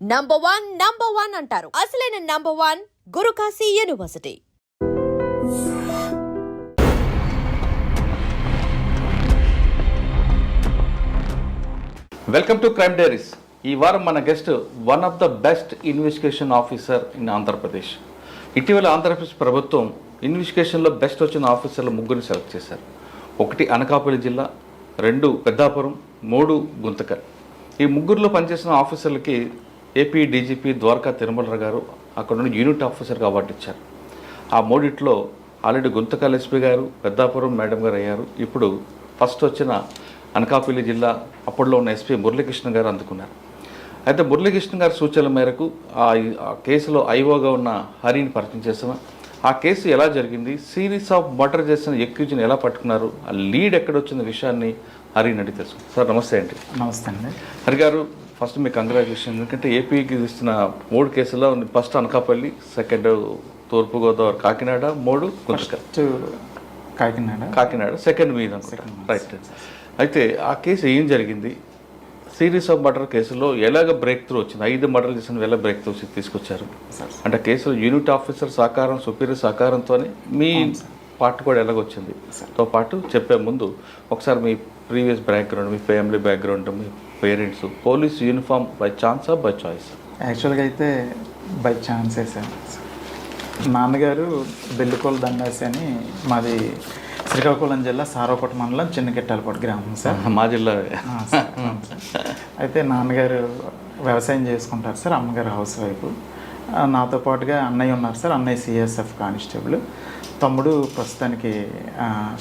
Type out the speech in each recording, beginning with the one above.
Number one అంటారు. అసలైన number one Gurukashi university. Welcome to crime diaries. ఈ వారం మన guest one of the best investigation officer in Andhra Pradesh. ఇటీవల ఆంధ్రప్రదేశ్ ప్రభుత్వం ఇన్వెస్టిగేషన్లో బెస్ట్ వచ్చిన ఆఫీసర్లు ముగ్గురిని సెలెక్ట్ చేశారు. 1 అనకాపల్లి జిల్లా, 2 పెద్దాపురం, 3 గుంతకల్. ఈ ముగ్గురులో పనిచేసిన ఆఫీసర్లకి ఏపీ డీజీపీ ద్వారకా తిరుమలరావు గారు అక్కడ నుండి యూనిట్ ఆఫీసర్గా అవార్డు ఇచ్చారు. ఆ మూడిట్లో ఆల్రెడీ గుంతకల్ ఎస్పీ గారు, పెద్దాపురం మేడం గారు అయ్యారు. ఇప్పుడు ఫస్ట్ వచ్చిన అనకాపల్లి జిల్లా అప్పట్లో ఉన్న ఎస్పీ మురళీకృష్ణ గారు అందుకున్నారు. అయితే మురళీకృష్ణ గారి సూచనల మేరకు ఆ కేసులో ఐఓగా ఉన్న హరిని పరిచయం చేసాము. ఆ కేసు ఎలా జరిగింది, సిరీస్ ఆఫ్ మర్డర్ చేసిన ఎక్యూజ్ని ఎలా పట్టుకున్నారు, ఆ లీడ్ ఎక్కడొచ్చిన విషయాన్ని హరిని అడిగి తెలుసు. సార్ నమస్తే అండి. నమస్తే అండి. హరి గారు, ఫస్ట్ మీకు కంగ్రాచులేషన్. ఎందుకంటే ఏపీకి ఇస్తున్న 3 కేసుల్లో ఫస్ట్ అనకాపల్లి, సెకండ్ తూర్పుగోదావరి కాకినాడ, 3 గుంతకల్. కాకినాడ సెకండ్ మీద రైట్. అయితే ఆ కేసు ఏం జరిగింది, సిరీస్ ఆఫ్ మర్డర్ కేసులో ఎలాగ బ్రేక్ త్రూ వచ్చింది, 5 మర్డర్లు చేసిన ఎలా బ్రేక్ త్రూ తీసుకొచ్చారు అంటే కేసులో యూనిట్ ఆఫీసర్ సహకారం, సుపీరియర్ సహకారంతోనే మీ పార్ట్ కూడా ఎలాగొచ్చింది తో పాటు చెప్పే ముందు ఒకసారి మీ ప్రీవియస్ బ్యాక్గ్రౌండ్, మీ ఫ్యామిలీ బ్యాక్గ్రౌండ్, మీ పేరెంట్స్, పోలీస్ యూనిఫామ్ బై ఛాన్సా బై చాయిస్? యాక్చువల్గా అయితే బై ఛాన్సే సార్. నాన్నగారు బెల్లికోల దండాసి అని, మాది శ్రీకాకుళం జిల్లా సారవకోట మండలం చిన్నకెట్టాలపాటు గ్రామం సార్. మా జిల్లా. అయితే నాన్నగారు వ్యవసాయం చేసుకుంటారు సార్, అమ్మగారు హౌస్ వైఫ్. నాతో పాటుగా అన్నయ్య ఉన్నారు సార్, అన్నయ్య సిఎస్ఎఫ్ కానిస్టేబుల్. తమ్ముడు ప్రస్తుతానికి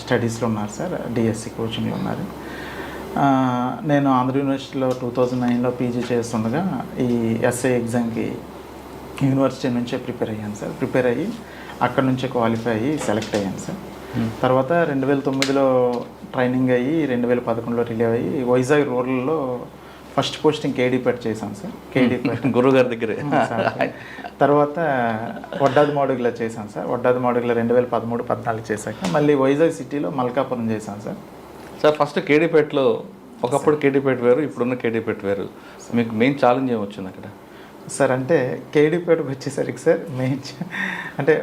స్టడీస్లో ఉన్నారు సార్, డిఎస్సి కోచింగ్లో ఉన్నారు. నేను ఆంధ్ర యూనివర్సిటీలో 2009లో పీజీ చేస్తుండగా ఈ ఎస్ఐ ఎగ్జామ్కి యూనివర్సిటీ నుంచే ప్రిపేర్ అయ్యాను సార్. ప్రిపేర్ అయ్యి అక్కడ నుంచే క్వాలిఫై అయ్యి సెలెక్ట్ అయ్యాను సార్. తర్వాత 2009లో ట్రైనింగ్ అయ్యి 2011లో రిలీవ్ అయ్యి వైజాగ్ రూరల్లో ఫస్ట్ పోస్టింగ్ కేడీపేట చేశాను సార్. కేడీపేట గురుగారి దగ్గరే. తర్వాత వడ్డాది మాడుగులో చేశాను సార్. వడ్డాది మాడుగులో 2013-14 చేశాక మళ్ళీ వైజాగ్ సిటీలో మల్కాపురం చేశాను సార్. సార్ ఫస్ట్ కేడీపేటలో, ఒకప్పుడు కేడీపేట వేరు, ఇప్పుడున్న కేడీపేట వేరు. మీకు మెయిన్ ఛాలెంజ్ ఏమొచ్చింది అక్కడ సార్? అంటే కేడీపేటకు వచ్చేసరికి సార్ మెయిన్ అంటే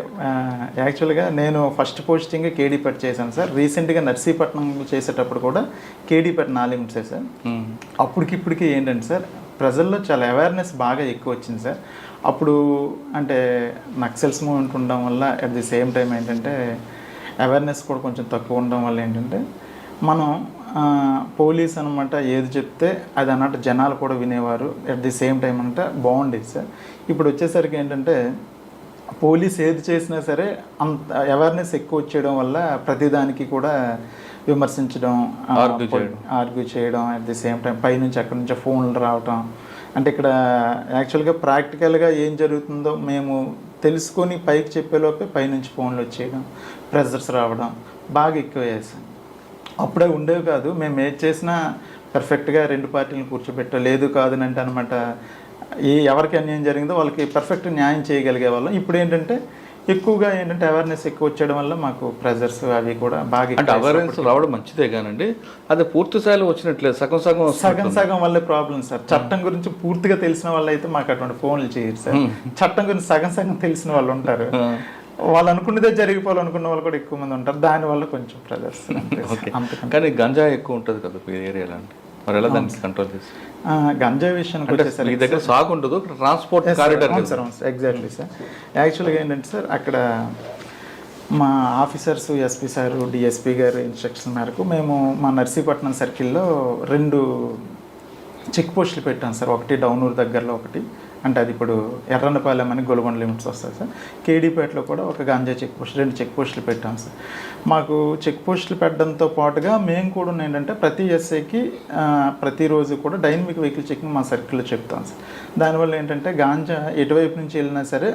యాక్చువల్గా నేను ఫస్ట్ పోస్టింగ్ కేడీపేట చేశాను సార్. రీసెంట్గా నర్సీపట్నం చేసేటప్పుడు కూడా కేడీపేట 4 లిమిట్సే సార్. అప్పటికిప్పటికీ ఏంటంటే సార్, ప్రజల్లో చాలా అవేర్నెస్ బాగా ఎక్కువ వచ్చింది సార్. అప్పుడు అంటే నక్సల్స్ మూవ్మెంట్ ఉండడం వల్ల, అట్ ది సేమ్ టైం ఏంటంటే అవేర్నెస్ కూడా కొంచెం తక్కువ ఉండడం వల్ల ఏంటంటే మనం పోలీస్ అనమాట ఏది చెప్తే అది అన్నట్టు జనాలు కూడా వినేవారు. అట్ ది సేమ్ టైం అంటే బాగుండేది సార్. ఇప్పుడు వచ్చేసరికి ఏంటంటే పోలీస్ ఏది చేసినా సరే అంత అవేర్నెస్ ఎక్కువ వచ్చేయడం వల్ల ప్రతిదానికి కూడా విమర్శించడం, ఆర్గ్యూ చేయడం, అట్ ది సేమ్ టైం పైనుంచి అక్కడి నుంచి ఫోన్లు రావటం. అంటే ఇక్కడ యాక్చువల్గా ప్రాక్టికల్గా ఏం జరుగుతుందో మేము తెలుసుకొని పైకి చెప్పేలోపే పైనుంచి ఫోన్లు వచ్చేయడం, ప్రెజర్స్ రావడం బాగా ఎక్కువయ్యాయి సార్. అప్పుడే ఉండేవి కాదు. మేము ఏది చేసినా పర్ఫెక్ట్గా 2 పార్టీలను కూర్చోబెట్టా, లేదు కాదని అంటే అనమాట ఎవరికి అన్యాయం జరిగిందో వాళ్ళకి పర్ఫెక్ట్ న్యాయం చేయగలిగే వాళ్ళం. ఇప్పుడు ఏంటంటే ఎక్కువగా ఏంటంటే అవేర్నెస్ ఎక్కువ వచ్చేయడం వల్ల మాకు ప్రెజర్స్ అవి కూడా బాగా. అంటే అవేర్నెస్ రావడం మంచిదే కానండి, అది పూర్తి స్థాయిలో వచ్చినట్లేదు, సగం వల్లే ప్రాబ్లం సార్. చట్టం గురించి పూర్తిగా తెలిసిన వాళ్ళు అయితే మాకు అటువంటి ఫోన్లు చేయరు సార్. చట్టం గురించి సగం తెలిసిన వాళ్ళు ఉంటారు, వాళ్ళు అనుకున్నదే జరిగిపోవాలనుకున్న వాళ్ళు కూడా ఎక్కువ మంది ఉంటారు. దానివల్ల కొంచెం ప్రెజర్స్. కానీ గంజా ఎక్కువ ఉంటుంది కదా మీ ఏరియాలో, మరి ఎలా దాన్ని కంట్రోల్ చేసి? గంజా విషయానికి వచ్చేసరికి మీ దగ్గర సాగు ఉంటుంది, transport corridor sir. Exactly sir. యాక్చువల్గా ఏంటంటే సార్, అక్కడ మా ఆఫీసర్స్, ఎస్పీ సారు, డిఎస్పీ గారు ఇన్స్ట్రక్షన్ మేరకు మేము మా నర్సీపట్నం సర్కిల్లో 2 చెక్ పోస్టులు పెట్టాం సార్. ఒకటి డౌనూరు దగ్గరలో, ఒకటి అంటే అది ఇప్పుడు ఎర్రన్నపాలెం అని గొలగొండ లిమిట్స్ వస్తాయి సార్. కేడీపేటలో కూడా ఒక గాంజా చెక్ పోస్ట్, 2 చెక్ పోస్టులు పెట్టాం సార్. మాకు చెక్ పోస్టులు పెట్టడంతో పాటుగా మేము కూడా ఏంటంటే ప్రతి ఎస్ఐకి ప్రతిరోజు కూడా డైనమిక్ వెహికల్ చెకింగ్ మా సర్కిల్లో చెప్తాం సార్. దానివల్ల ఏంటంటే గాంజా ఎటువైపు నుంచి వెళ్ళినా సరే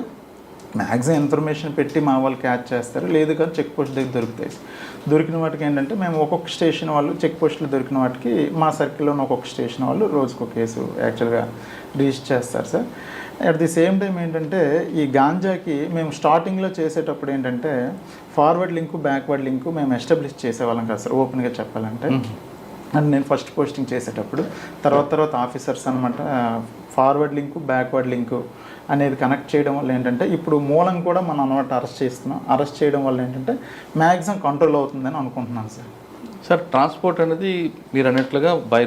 మ్యాక్సిమం ఇన్ఫర్మేషన్ పెట్టి మా వాళ్ళు క్యాచ్ చేస్తారు, లేదు కానీ చెక్ పోస్ట్ దగ్గర దొరుకుతాయి. దొరికిన వాటికి ఏంటంటే మేము ఒక్కొక్క స్టేషన్ వాళ్ళు చెక్ పోస్టులు దొరికిన వాటికి మా సర్కిల్లో ఉన్న ఒక్కొక్క స్టేషన్ వాళ్ళు రోజుకో కేసు యాక్చువల్గా రిజిస్టర్ చేస్తారు sir. At the same time ఏంటంటే ఈ గాంజాకి మేము స్టార్టింగ్లో చేసేటప్పుడు ఏంటంటే ఫార్వర్డ్ లింకు, బ్యాక్వర్డ్ లింకు మేము ఎస్టాబ్లిష్ చేసేవాళ్ళం కాదు సార్. ఓపెన్గా చెప్పాలంటే అండ్ నేను ఫస్ట్ పోస్టింగ్ చేసేటప్పుడు తర్వాత ఆఫీసర్స్ అనమాట ఫార్వర్డ్ లింకు బ్యాక్వర్డ్ లింకు అనేది కనెక్ట్ చేయడం వల్ల ఏంటంటే ఇప్పుడు మూలం కూడా మనం అనమాట అరెస్ట్ చేయడం వల్ల ఏంటంటే మ్యాక్సిమం కంట్రోల్ అవుతుందని అనుకుంటున్నాను సార్. సార్ ట్రాన్స్పోర్ట్ అనేది మీరు అన్నట్లుగా బై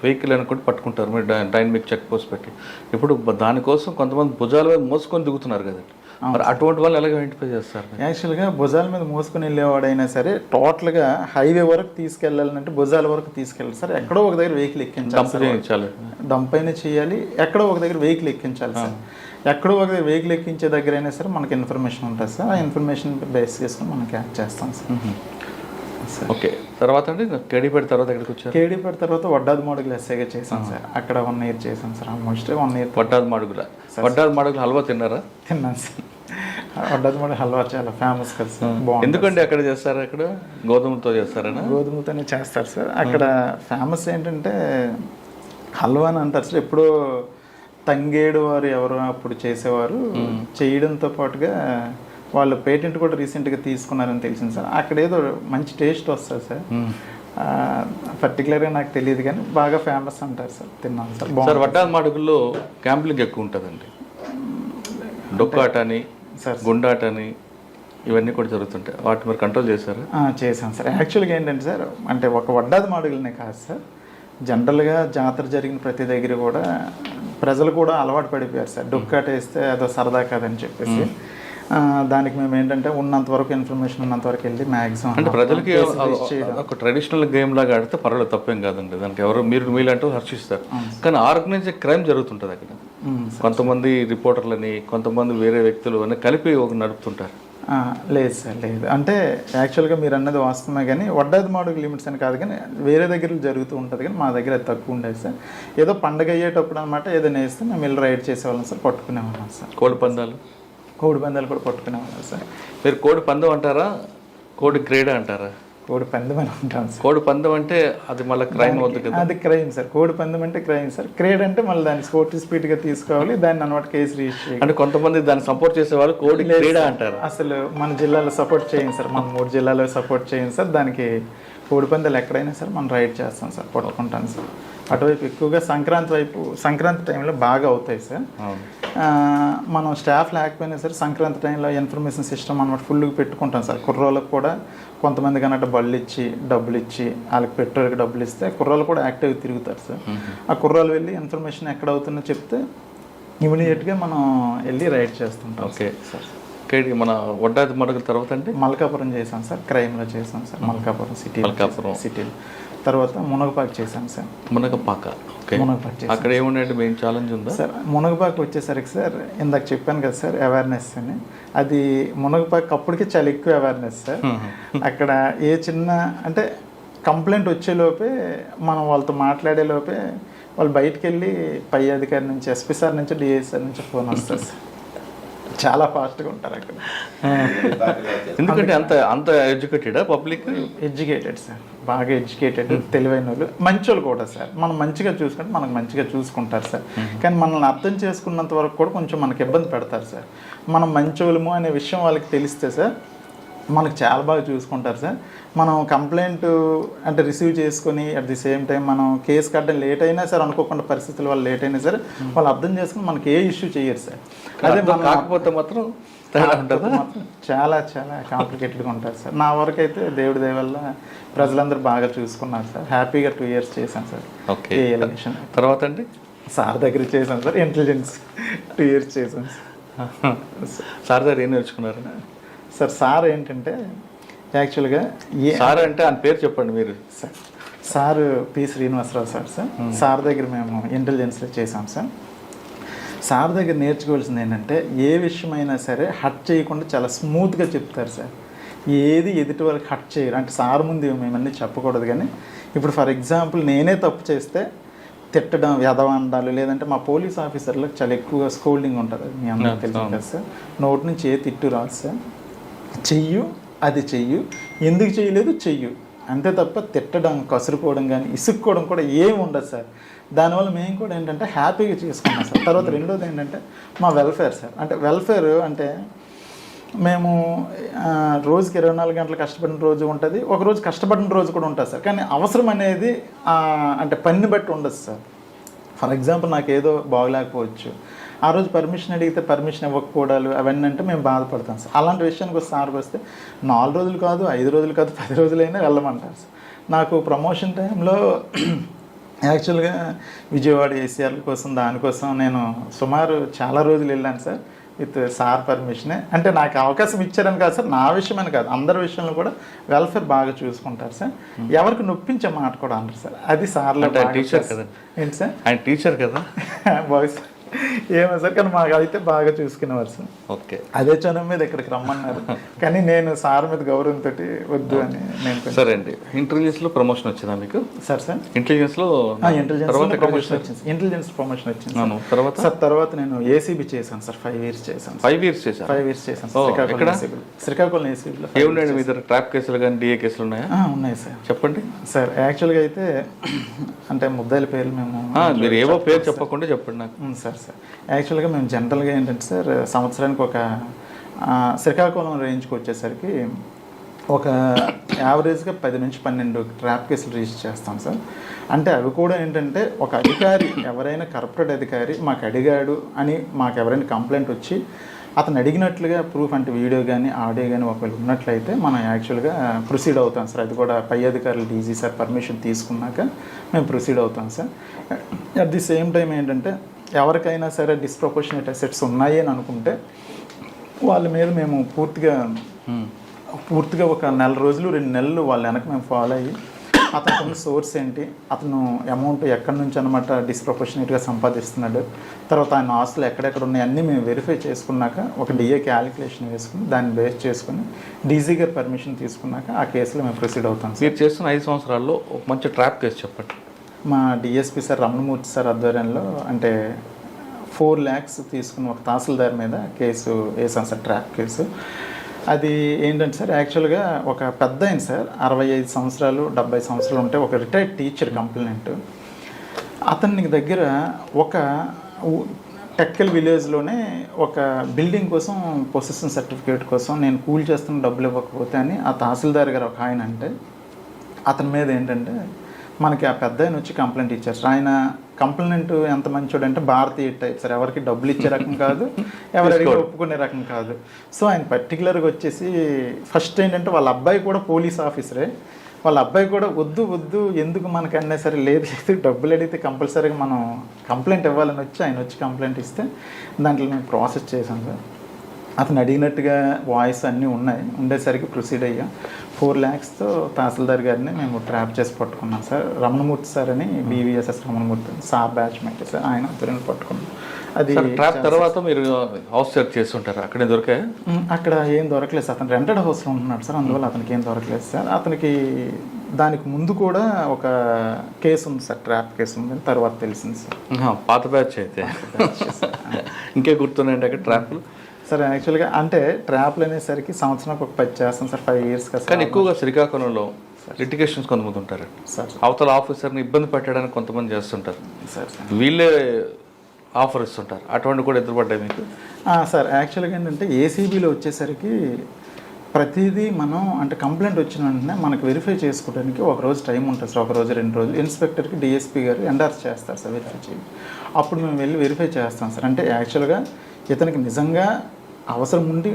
వెహికల్ అనుకుంటే పట్టుకుంటారు మీరు డైనమిక్ చెక్ పోస్ట్ పెట్టి. ఇప్పుడు దానికోసం కొంతమంది భుజాల మీద మోసుకొని దిగుతున్నారు కదండి, మరి అటువంటి వాళ్ళు ఎలాగ ఐడెంటిఫై చేస్తారు? యాక్చువల్గా భుజాల మీద మోసుకొని వెళ్ళేవాడైనా సరే టోటల్గా హైవే వరకు తీసుకెళ్ళాలంటే భుజాల వరకు తీసుకెళ్ళాలి సార్. ఎక్కడో ఒక దగ్గర వెహికల్ ఎక్కించాలి, డంప్ అయినా చేయాలి, ఎక్కడో ఒక దగ్గర వెహికల్ ఎక్కించాలి సార్. ఎక్కడో ఒక దగ్గర వెహికల్ ఎక్కించే దగ్గర అయినా సరే మనకి ఇన్ఫర్మేషన్ ఉంటుంది సార్. ఆ ఇన్ఫర్మేషన్ బేస్ చేసుకొని మనం క్యాచ్ చేస్తాం సార్. ఓకే, తర్వాత అండి కేడీపేట తర్వాత ఎక్కడికి వచ్చారు? కేడీపేట తర్వాత వడ్డాది మాడుగులు ఎస్ఐగా చేశాను సార్. అక్కడ 1 year చేశాను sir. Almost 1 year. Vaddadi Madugula halwa తిన్నారా? తిన్నాను సార్. వడ్డాది మాడుగు హల్వా చాలా ఫేమస్ కదా సార్. బాగుంది. ఎందుకండి అక్కడ చేస్తారు? అక్కడ గోధుమలతో చేస్తారనా? గోధుమతోనే చేస్తారు సార్. అక్కడ ఫేమస్ ఏంటంటే హల్వా అని అంటారు సార్. ఎప్పుడో తంగేడు వారు ఎవరు అప్పుడు చేసేవారు, చేయడంతో పాటుగా వాళ్ళు పేటెంట్ కూడా రీసెంట్గా తీసుకున్నారని తెలిసింది సార్. అక్కడ ఏదో మంచి టేస్ట్ వస్తుంది సార్. పర్టికులర్గా నాకు తెలియదు కానీ బాగా ఫేమస్ అంటారు సార్. తిన్నాను సార్. సార్ వడ్డాది మాడుగుల్లో క్యాంప్లింగ్ ఎక్కువ ఉంటుందండి, డొక్కాట అని గుండాట అని ఇవన్నీ కూడా జరుగుతుంటాయి. వాటి మీరు కంట్రోల్ చేశారు? చేశాను సార్. యాక్చువల్గా ఏంటంటే సార్, అంటే ఒక వడ్డాది మాడుగులనే కాదు సార్, జనరల్గా జాతర జరిగిన ప్రతి దగ్గర కూడా ప్రజలు కూడా అలవాటు పడిపోయారు సార్. డొక్కాట వేస్తే అదో సరదా కాదని చెప్పేసి దానికి మేము ఏంటంటే ఉన్నంత వరకు ఇన్ఫర్మేషన్ ఉన్నంత వరకు వెళ్ళి మ్యాక్సిమం అంటే ప్రజలకి ఒక ట్రెడిషనల్ గేమ్ లాగా ఆడితే పర్వాలేదు, తప్పేం కాదండి. దానికి ఎవరు మీలంటూ హర్షిస్తారు. కానీ ఆర్గనైజ్డ్ క్రైమ్ జరుగుతుంటుంది అక్కడ. కొంతమంది రిపోర్టర్లని కొంతమంది వేరే వ్యక్తులు అని కలిపి ఒక నడుపుతుంటారు. లేదు సార్, లేదు. అంటే యాక్చువల్గా మీరు అన్నది వాస్తవమే, కానీ వడ్డాది మాడుగు లిమిట్స్ అని కాదు, కానీ వేరే దగ్గర జరుగుతూ ఉంటుంది. కానీ మా దగ్గర అది తక్కువ ఉండేది సార్. ఏదో పండగ అయ్యేటప్పుడు అనమాట ఏదైనా వేస్తే మేము వెళ్ళి రైడ్ చేసేవాళ్ళం సార్, పట్టుకునేవాళ్ళం సార్. కోడి పందాలు కూడా పట్టుకునేవాళ్ళం సార్. మీరు కోడి పందెం అంటారా, కోడి క్రీడ అంటారా? కోడి పందెం అని ఉంటాం సార్. కోడి పందెం అంటే అది మళ్ళీ క్రైమ్ అవుతుంది కదా? అది క్రైమ్ సార్. కోడి పందెం అంటే క్రైమ్ సార్. క్రీడ అంటే మళ్ళీ దాన్ని స్పోర్టిసిపీట్గా తీసుకోవాలి, దాన్ని అనమాట కేసు రిజిస్టర్. అంటే కొంతమంది దాన్ని సపోర్ట్ చేసేవాళ్ళు కోడి క్రీడ అంటారు. అసలు మన జిల్లాలో సపోర్ట్ చేయండి సార్, మన 3 జిల్లాలో సపోర్ట్ చేయండి సార్. దానికి కోడి పందాలు ఎక్కడైనా సరే మనం రైడ్ చేస్తాం సార్, పట్టుకుంటాను సార్. అటువైపు ఎక్కువగా సంక్రాంతి టైంలో బాగా అవుతాయి సార్. మనం స్టాఫ్ లేకపోయినా సరే సంక్రాంతి టైంలో ఇన్ఫర్మేషన్ సిస్టమ్ అనమాట ఫుల్గా పెట్టుకుంటాం సార్. కుర్రోళ్ళకి కూడా కొంతమంది కన్నట్టు బళ్ళు ఇచ్చి డబ్బులు ఇచ్చి వాళ్ళకి పెట్రోల్కి డబ్బులు ఇస్తే కుర్రోళ్ళు కూడా యాక్టివ్గా తిరుగుతారు సార్. ఆ కుర్రోళ్ళు వెళ్ళి ఇన్ఫర్మేషన్ ఎక్కడ అవుతుందో చెప్తే ఇమీడియట్గా మనం వెళ్ళి రైడ్ చేస్తుంటాం. Okay sir. మన వడ్డాది మాడుగుల తర్వాత అంటే మల్కాపురం చేశాం సార్, క్రైమ్లో చేశాం సార్. మల్కాపురం సిటీలో తర్వాత మునగపాకు చేశాను సార్. మునగపాక అక్కడ ఏముండే మెయిన్ ఛాలెంజ్ ఉందా సార్? మునగపాకు వచ్చేసరికి సార్ ఇందాక చెప్పాను కదా సార్ అవేర్నెస్ అని, అది మునగపాకు అప్పటికే చాలా ఎక్కువ అవేర్నెస్ సార్. అక్కడ ఏ చిన్న అంటే కంప్లైంట్ వచ్చేలోపే మనం వాళ్ళతో మాట్లాడే లోపే వాళ్ళు బయటికి వెళ్ళి పై అధికారి నుంచి ఎస్పీ సార్ నుంచి డిఐ సార్ నుంచి ఫోన్ వస్తుంది సార్. చాలా ఫాస్ట్గా ఉంటారు అక్కడ. ఎందుకంటే అంత ఎడ్యుకేటెడా పబ్లిక్? ఎడ్యుకేటెడ్ సార్, బాగా ఎడ్యుకేటెడ్, తెలివైన వాళ్ళు, మంచి వాళ్ళు కూడా సార్. మనం మంచిగా చూసుకుంటే మనకు మంచిగా చూసుకుంటారు సార్. కానీ మనల్ని అర్థం చేసుకున్నంత వరకు కూడా కొంచెం మనకి ఇబ్బంది పెడతారు సార్. మనం మంచోళ్ళము అనే విషయం వాళ్ళకి తెలిస్తే సార్ మనకు చాలా బాగా చూసుకుంటారు సార్. మనం కంప్లైంట్ అంటే రిసీవ్ చేసుకొని అట్ ది సేమ్ టైం మనం కేసు కట్టడం లేట్ అయినా సార్, అనుకోకుండా పరిస్థితుల వల్ల లేట్ అయినా సరే వాళ్ళు అర్థం చేసుకుని మనకి ఏ ఇష్యూ చేయరు సార్. అదే మనం కాకపోతే మాత్రం చాలా చాలా కాంప్లికేటెడ్గా ఉంటారు సార్. నా వరకు అయితే దేవుడి దయ వల్ల ప్రజలందరూ బాగా చూసుకున్నారు సార్. హ్యాపీగా 2 years చేశాను సార్. ఓకే. ఏ ఎలక్షన్ తర్వాత అండి సార్ దగ్గర చేశాను సార్. ఇంటెలిజెన్స్ 2 years చేశాను సార్. సార్ దగ్గర ఏం నేర్చుకున్నారు సార్ ఏంటంటే యాక్చువల్గా సార్ అంటే ఆయన పేరు చెప్పండి మీరు. సార్ పి శ్రీనివాసరావు సార్ దగ్గర మేము ఇంటెలిజెన్స్లో చేసాం సార్. సార్ దగ్గర నేర్చుకోవాల్సింది ఏంటంటే ఏ విషయమైనా సరే హట్ చేయకుండా చాలా స్మూత్గా చెప్తారు సార్. ఏది ఎదుటి వాళ్ళకి హట్ చేయరు. అంటే సార్ ముందు మేమన్నీ చెప్పకూడదు, కానీ ఇప్పుడు ఫర్ ఎగ్జాంపుల్ నేనే తప్పు చేస్తే తిట్టడం, వ్యధవండాలు, లేదంటే మా పోలీస్ ఆఫీసర్లకు చాలా ఎక్కువగా స్కోల్డింగ్ ఉంటుంది. మీ అందరికీ తెలుసు కదా సార్. నోటి నుంచి ఏ తిట్టు రాదు సార్. చెయ్యు, అది చెయ్యు, ఎందుకు చేయలేదు చెయ్యు, అంతే తప్ప తిట్టడం, కసురుకోవడం కానీ ఇసుక్కోవడం కూడా ఏమి ఉండదు సార్. దానివల్ల మేము కూడా ఏంటంటే హ్యాపీగా చేసుకున్నాం సార్. తర్వాత రెండోది ఏంటంటే మా వెల్ఫేర్ సార్. అంటే వెల్ఫేర్ అంటే మేము రోజుకి 24 గంటలు కష్టపడిన రోజు ఉంటుంది, ఒక రోజు కష్టపడిన రోజు కూడా ఉంటుంది సార్. కానీ అవసరం అనేది అంటే పనిని బట్టి ఉండదు సార్. ఫర్ ఎగ్జాంపుల్ నాకు ఏదో బాగలేకపోవచ్చు, ఆ రోజు పర్మిషన్ అడిగితే పర్మిషన్ ఇవ్వకపోవడాలు అవన్నీ అంటే మేము బాధపడతాం సార్. అలాంటి విషయానికి వస్తే సార్కి వస్తే 4 రోజులు కాదు, 5 రోజులు కాదు, 10 రోజులైనా వెళ్ళమంటారు సార్. నాకు ప్రమోషన్ టైంలో యాక్చువల్గా విజయవాడ ఏసీఆర్ కోసం దానికోసం నేను సుమారు చాలా రోజులు వెళ్ళాను సార్, విత్ సార్ పర్మిషనే. అంటే నాకు అవకాశం ఇచ్చారని కాదు సార్, నా విషయమని కాదు, అందరి విషయంలో కూడా వెల్ఫేర్ బాగా చూసుకుంటారు సార్. ఎవరికి నొప్పించే మాట కూడా అంటారు సార్, అది సార్లో. టీచర్ కదా, ఏంటి సార్? ఆయన టీచర్ కదా. బాయ్ సార్, ఏమో సార్, కానీ మాకు అయితే బాగా చూసుకునేవారు సార్. ఓకే, అదే చనం మీద ఇక్కడికి రమ్మన్నారు, కానీ నేను సార్ మీద గౌరవంతో వద్దు అని నేను. సరే అండి, ఇంటెలిజెన్స్లో ప్రమోషన్ వచ్చిందా మీకు? సార్ ఇంటెలిజెన్స్లో ప్రమోషన్ వచ్చింది, ఇంటెలిజెన్స్ ప్రమోషన్ వచ్చింది తర్వాత సార్. తర్వాత నేను ఏసీబీ చేశాను సార్, 5 years చేశాను. 5 years చేశాను. 5 years చేశాను శ్రీకాకుళం ఏసీబీలో. ఏమున్నాయండి మీ దగ్గర? ట్రాప్ కేసులు కానీ డిఏ కేసులు ఉన్నాయా? ఉన్నాయి సార్. చెప్పండి సార్. యాక్చువల్గా అయితే అంటే ముద్దాయిల పేర్లు మేము మీరు ఏవో పేరు చెప్పకుండా చెప్పండి నాకు. సార్ యాక్చువల్గా మేము జనరల్గా ఏంటంటే సార్, సంవత్సరానికి ఒక శ్రీకాకుళం రేంజ్కి వచ్చేసరికి ఒక యావరేజ్గా 10 నుంచి 12 ట్రాప్ కేసులు రిజిస్టర్ చేస్తాం సార్. అంటే అవి కూడా ఏంటంటే ఒక అధికారి, ఎవరైనా కరప్టెడ్ అధికారి మాకు అడిగాడు అని మాకు ఎవరైనా కంప్లైంట్ వచ్చి అతను అడిగినట్లుగా ప్రూఫ్ అంటే వీడియో కానీ ఆడియో కానీ ఒకవేళ ఉన్నట్లయితే మనం యాక్చువల్గా ప్రొసీడ్ అవుతాం సార్. అది కూడా పై అధికారులు డీజీ సార్ పర్మిషన్ తీసుకున్నాక మేము ప్రొసీడ్ అవుతాం sir. At the same time ఏంటంటే ఎవరికైనా సరే డిస్ప్రపోర్షనేట్ అసెట్స్ ఉన్నాయి అని అనుకుంటే వాళ్ళ మీద మేము పూర్తిగా ఒక 1 నెల రోజులు 2 నెలలు వాళ్ళ వెనక మేము ఫాలో అయ్యి అతనికి ఉన్న సోర్స్ ఏంటి, అతను అమౌంట్ ఎక్కడి నుంచి అనమాట డిస్ప్రపోర్షనేట్గా సంపాదిస్తున్నాడు, తర్వాత ఆయన ఆస్తులు ఎక్కడెక్కడ ఉన్నాయి అన్నీ మేము వెరిఫై చేసుకున్నాక ఒక డిఏ క్యాలిక్యులేషన్ వేసుకుని దాన్ని బేస్ చేసుకుని డీజీ గారు పర్మిషన్ తీసుకున్నాక ఆ కేసులో మేము ప్రొసీడ్ అవుతాం. మీరు చేస్తున్న 5 సంవత్సరాల్లో ఒక మంచి ట్రాప్ కేసు చెప్పండి. మా డిఎస్పీ సార్ రమణమూర్తి సార్ ఆధ్వర్యంలో అంటే 4 lakhs తీసుకుని ఒక తహసీల్దార్ మీద కేసు వేసాం సార్, ట్రాప్ కేసు. అది ఏంటంటే సార్, యాక్చువల్గా ఒక పెద్ద ఆయన సార్, 65 సంవత్సరాలు 70 సంవత్సరాలు ఉంటే ఒక రిటైర్డ్ టీచర్ కంప్లైంట్. అతని దగ్గర ఒక టెక్కల్ విలేజ్లోనే ఒక బిల్డింగ్ కోసం పొసెషన్ సర్టిఫికేట్ కోసం నేను కూల్ చేస్తున్న డబ్బులు ఇవ్వకపోతే అని ఆ తహసీల్దార్ గారు ఒక ఆయన అంటే, అతని మీద ఏంటంటే మనకి ఆ పెద్ద ఆయన వచ్చి కంప్లైంట్ ఇచ్చారు సార్. ఆయన కంప్లైంట్ ఎంత మంచోడు అంటే భారతీయ టైప్ సార్, ఎవరికి డబ్బులు ఇచ్చే రకం కాదు, ఎవరికి ఒప్పుకునే రకం కాదు. సో ఆయన పర్టికులర్గా వచ్చేసి ఫస్ట్ ఏంటంటే వాళ్ళ అబ్బాయి కూడా పోలీస్ ఆఫీసరే, వాళ్ళ అబ్బాయి కూడా వద్దు ఎందుకు మనకు అన్నా సరే లేదు డబ్బులు అడిగితే కంపల్సరీగా మనం కంప్లైంట్ ఇవ్వాలని వచ్చి ఆయన వచ్చి కంప్లైంట్ ఇస్తే దాంట్లో మేము ప్రాసెస్ చేసాం సార్. అతను అడిగినట్టుగా వాయిస్ అన్నీ ఉండేసరికి ప్రొసీడ్ అయ్యా. 4 lakhsతో తహసీల్దార్ గారిని మేము ట్రాప్ చేసి పట్టుకున్నాం సార్. రమణమూర్తి సార్ అని BVSS Ramanamurthy sir batchmate sir, ఆయన అతను పట్టుకున్నాం. అది ట్రాప్ తర్వాత మీరు హౌస్ సెర్చ్ చేస్తుంటారు, అక్కడే దొరికాయి? అక్కడ ఏం దొరకలేదు సార్, అతను రెంటెడ్ హౌస్లో ఉంటున్నాడు సార్, అందువల్ల అతనికి ఏం దొరకలేదు సార్. అతనికి దానికి ముందు కూడా ఒక కేసు ఉంది సార్, ట్రాప్ కేసు ఉంది, తర్వాత తెలిసింది సార్. పాత బ్యాచ్ అయితే ఇంకే గుర్తున్నాయండి అక్కడ ట్రాప్లు సార్? యాక్చువల్గా అంటే ట్రాప్లు అనేసరికి సంవత్సరానికి ఒక 10 చేస్తాం సార్, 5 years కదా. కానీ ఎక్కువగా శ్రీకాకుళంలో లిటిగేషన్స్ కొంతమంది ఉంటారు సార్, అవతల ఆఫీసర్ని ఇబ్బంది పెట్టడానికి కొంతమంది చేస్తుంటారు సార్, వీళ్ళే ఆఫర్ ఇస్తుంటారు, అటువంటి కూడా ఎదురుపడ్డాయి మీకు? సార్ యాక్చువల్గా ఏంటంటే ఏసీబీలో వచ్చేసరికి ప్రతిదీ మనం అంటే కంప్లైంట్ వచ్చిన వెంటనే మనకు వెరిఫై చేసుకోవడానికి ఒక రోజు టైం ఉంటుంది సార్, 1 రోజు 2 రోజులు. ఇన్స్పెక్టర్కి డిఎస్పీ గారు ఎండార్స్ చేస్తారు సార్ వెరిఫై చేయండి, అప్పుడు మేము వెళ్ళి వెరిఫై చేస్తాం సార్. అంటే యాక్చువల్గా ఇతనికి నిజంగా అవసరం ఉండి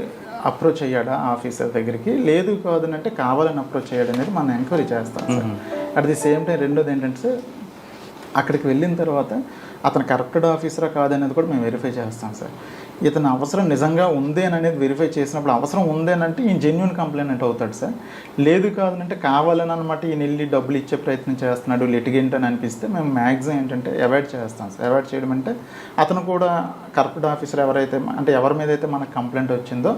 అప్రోచ్ అయ్యాడా ఆఫీసర్ దగ్గరికి, లేదు కాదనంటే కావాలని అప్రోచ్ అయ్యాడు అనేది మనం ఎంక్వైరీ చేస్తాం sir. At the same time రెండోది ఏంటంటే సార్, అక్కడికి వెళ్ళిన తర్వాత అతను కరప్టెడ్ ఆఫీసరా కాదనేది కూడా మేము వెరిఫై చేస్తాం సార్. ఇతను అవసరం నిజంగా ఉంది అని అనేది వెరిఫై చేసినప్పుడు అవసరం ఉంది అని అంటే ఈయన జెన్యూన్ కంప్లైంట్ అవుతాడు సార్. లేదు కాదనంటే కావాలని అనమాట ఈయన వెళ్ళి డబ్బులు ఇచ్చే ప్రయత్నం చేస్తున్నాడు లిటిగెంట్ అని అనిపిస్తే మేము మ్యాక్సిమం ఏంటంటే అవాయిడ్ చేస్తాం సార్. అవాయిడ్ చేయడం అంటే అతను కూడా కరప్టెడ్ ఆఫీసర్ ఎవరైతే అంటే ఎవరి మీద అయితే మనకు కంప్లైంట్ వచ్చిందో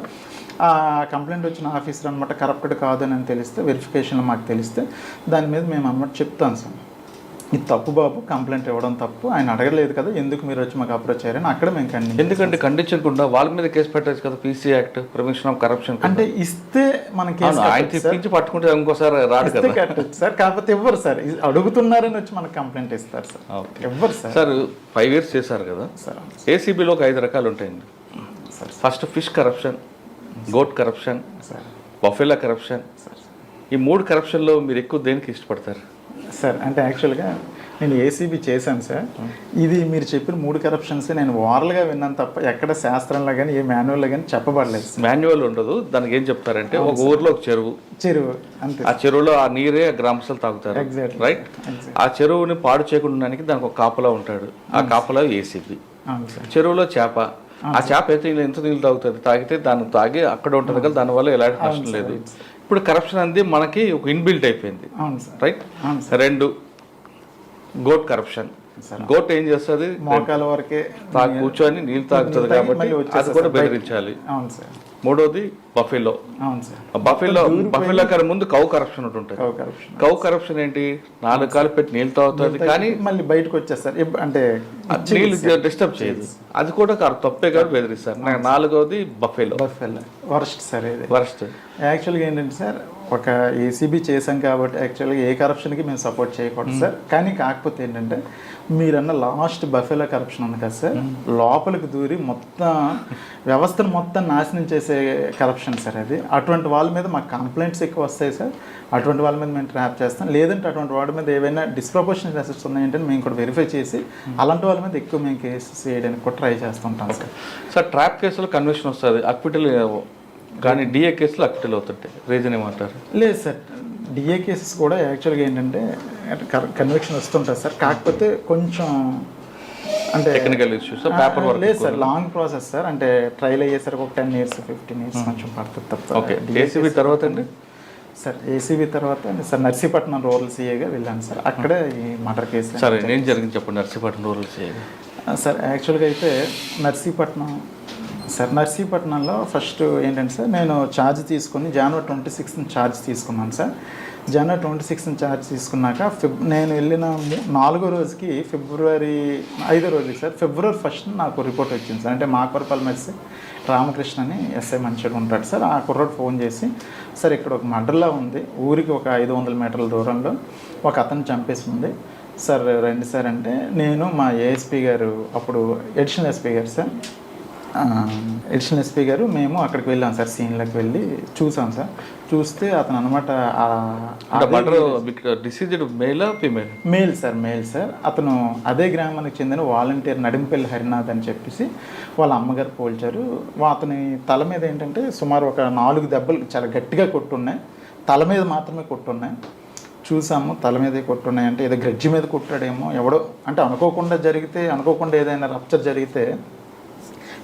ఆ కంప్లైంట్ వచ్చిన ఆఫీసర్ అనమాట కరప్టెడ్ కాదని తెలిస్తే వెరిఫికేషన్లో మాకు తెలిస్తే దాని మీద మేము అన్నమాట చెప్తాం సార్, ఇది తప్పు బాబు, కంప్లైంట్ ఇవ్వడం తప్పు, ఆయన అడగలేదు కదా ఎందుకు మీరు వచ్చి మాకు అప్రోచ్ అయ్యారని అక్కడ మేము ఖండించాం. ఎందుకంటే ఖండించకుండా వాళ్ళ మీద కేసు పెట్టచ్చు కదా, PC act prevention of corruption అంటే ఇస్తే మన కేసు తెప్పించి పట్టుకుంటే ఇంకోసారి రాడు కదా కట్టచ్చు సార్, కాకపోతే ఇవ్వరు సార్, అడుగుతున్నారని వచ్చి మనకు కంప్లైంట్ ఇస్తారు సార్, ఇవ్వరు సార్. సార్ 5 years చేశారు కదా సార్, ఏసీబీలో ఒక 5 రకాలు ఉంటాయండి. First fish corruption, goat corruption, sir buffalo corruption. Sir ఈ 3 కరప్షన్లో మీరు ఎక్కువ దేనికి ఇష్టపడతారు? సార్ అంటే యాక్చువల్గా నేను ఏసీబీ చేశాను సార్. ఇది మీరు చెప్పిన 3 కరప్షన్స్ నేను ఓరల్గా విన్నాను తప్ప ఎక్కడ శాస్త్రంలో కానీ ఏ మాన్యువల్లో కానీ చెప్పబడలేదు సార్. మాన్యువల్ ఉండదు. దానికి ఏం చెప్తారంటే ఒక ఊర్లో ఒక చెరువు, అంతే. ఆ చెరువులో ఆ నీరే గ్రామస్తులు తాగుతారు, Exactly. రైట్? ఆ చెరువుని పాడు చేయకుండా ఉండడానికి దానికి ఒక కాపలా ఉంటాడు. ఆ కాపలా ఏసీబీ. అవును సార్. చెరువులో చేప, ఆ చేప అయితే ఎంత నీళ్ళు తాగుతుంది, తాగితే దాన్ని తాగి అక్కడ ఉంటుంది కదా, దానివల్ల ఎలాంటి నష్టం లేదు. ఇప్పుడు కరప్షన్ అనేది మనకి ఒక ఇన్బిల్ట్ అయిపోయింది, అవును సార్. రైట్? అవును సార్. 2 goat corruption. గోట్ ఏం చేస్తుంది? మోకాల వరకే కూర్చొని నీళ్ళు తాగుతుంది కాబట్టి అది కూడా బెదిరించాలి. అవును సార్. 3వది బఫెలో. అవును సార్. బఫెలో కన్నా ముందు కౌ కరప్షన్ ఒకటి ఉంటుంది. కౌ కరప్షన్ ఏంటి? 4 కాలు పెట్టి నీళ్ళు తాగుతుంది కానీ మళ్ళీ బయటకు వచ్చేస్తారు, అంటే నీళ్ళు డిస్టర్బ్ చేయదు. అది కూడా తప్పే కాదు, బెదిరిస్తారు. 4వది బఫెలో. వరస్ట్ సార్ ఇది. వరస్ట్. యాక్చువల్గా ఏంటంటే సార్, ఒక ఏసీబీ చేసాం కాబట్టి యాక్చువల్గా ఏ కరప్షన్కి మేము సపోర్ట్ చేయకూడదు సార్. కానీ కాకపోతే ఏంటంటే మీరన్న లాస్ట్ బఫెలో కరప్షన్ ఉంది కదా సార్, లోపలికి దూరి మొత్తం వ్యవస్థను మొత్తం నాశనం చేసే కరప్షన్ సార్ అది. అటువంటి వాళ్ళ మీద మాకు కంప్లైంట్స్ ఎక్కువ వస్తాయి సార్. అటువంటి వాళ్ళ మీద మేము ట్రాప్ చేస్తాం. లేదంటే అటువంటి వాళ్ళ మీద ఏవైనా డిస్ప్రపోర్షనల్ అసెట్స్ ఉన్నాయంటే మేము కూడా వెరిఫై చేసి అలాంటి వాళ్ళ మీద ఎక్కువ మేము కేసెస్ చేయడానికి కూడా ట్రై చేస్తుంటాం సార్. సార్ ట్రాప్ కేసులో కన్విక్షన్ వస్తుంది, అక్విటల్, కానీ డిఏ కేసులు అక్విటల్ అవుతుంటాయి. రీజన్ ఏమంటారు? లేదు సార్, డిఏ కేసెస్ కూడా యాక్చువల్గా ఏంటంటే కన్విక్షన్ వస్తుంటుంది సార్. కాకపోతే కొంచెం అంటే టెక్నికల్ ఇష్యూస్, పేపర్ వర్క్ లేదు సార్, లాంగ్ ప్రాసెస్ సార్. అంటే ట్రైల్ అయ్యేసరికి ఒక 10 years 15 years కొంచెం పడుతుంది తప్ప. ఓకే. ఏసీబీ తర్వాత అండి సార్, ఏసీబీ తర్వాత సార్ నర్సీపట్నం రూరల్ సీఏగా వెళ్ళాను సార్. అక్కడే ఈ మర్డర్ కేసు. సరే, ఏం జరిగింది చెప్పండి. నర్సీపట్నం రూరల్ సీఏగా సార్ యాక్చువల్గా అయితే నర్సీపట్నంలో ఫస్ట్ ఏంటంటే సార్, నేను ఛార్జ్ తీసుకుని January 26th ఛార్జ్ తీసుకున్నాను సార్. January 26th ఛార్జ్ తీసుకున్నాక నేను వెళ్ళిన 4వ రోజుకి February 5వ రోజుకి సార్, February 1st నాకు రిపోర్ట్ వచ్చింది సార్. అంటే మాకూరపల్లి మెర్సి రామకృష్ణ అని ఎస్ఐ మంచిగా ఉంటాడు సార్. ఆ కుర్రోడు ఫోన్ చేసి, సార్ ఇక్కడ ఒక మర్డర్లా ఉంది, ఊరికి ఒక 500 మీటర్ల దూరంలో ఒక అతను చంపేసి ఉంది సార్, రండి సార్ అంటే నేను మా ఏఎస్పీ గారు, అప్పుడు అడిషనల్ ఎస్పీ గారు సార్, అడిషనల్ ఎస్పీ గారు, మేము అక్కడికి వెళ్ళాం సార్. సీన్లోకి వెళ్ళి చూసాం సార్. చూస్తే అతను అనమాట మేల్ సార్. అతను అదే గ్రామానికి చెందిన వాలంటీర్ నడింపల్లి హరినాథ్ అని చెప్పేసి వాళ్ళ అమ్మగారు పోల్చారు. అతని తల మీద ఏంటంటే సుమారు ఒక 4 దెబ్బలు చాలా గట్టిగా కొట్టున్నాయి. తల మీద మాత్రమే కొట్టున్నాయి. చూసాము, తల మీదే కొట్టున్నాయి. అంటే ఏదో గజ్జి మీద కొట్టాడేమో ఎవడో, అంటే అనుకోకుండా ఏదైనా రప్చర్ జరిగితే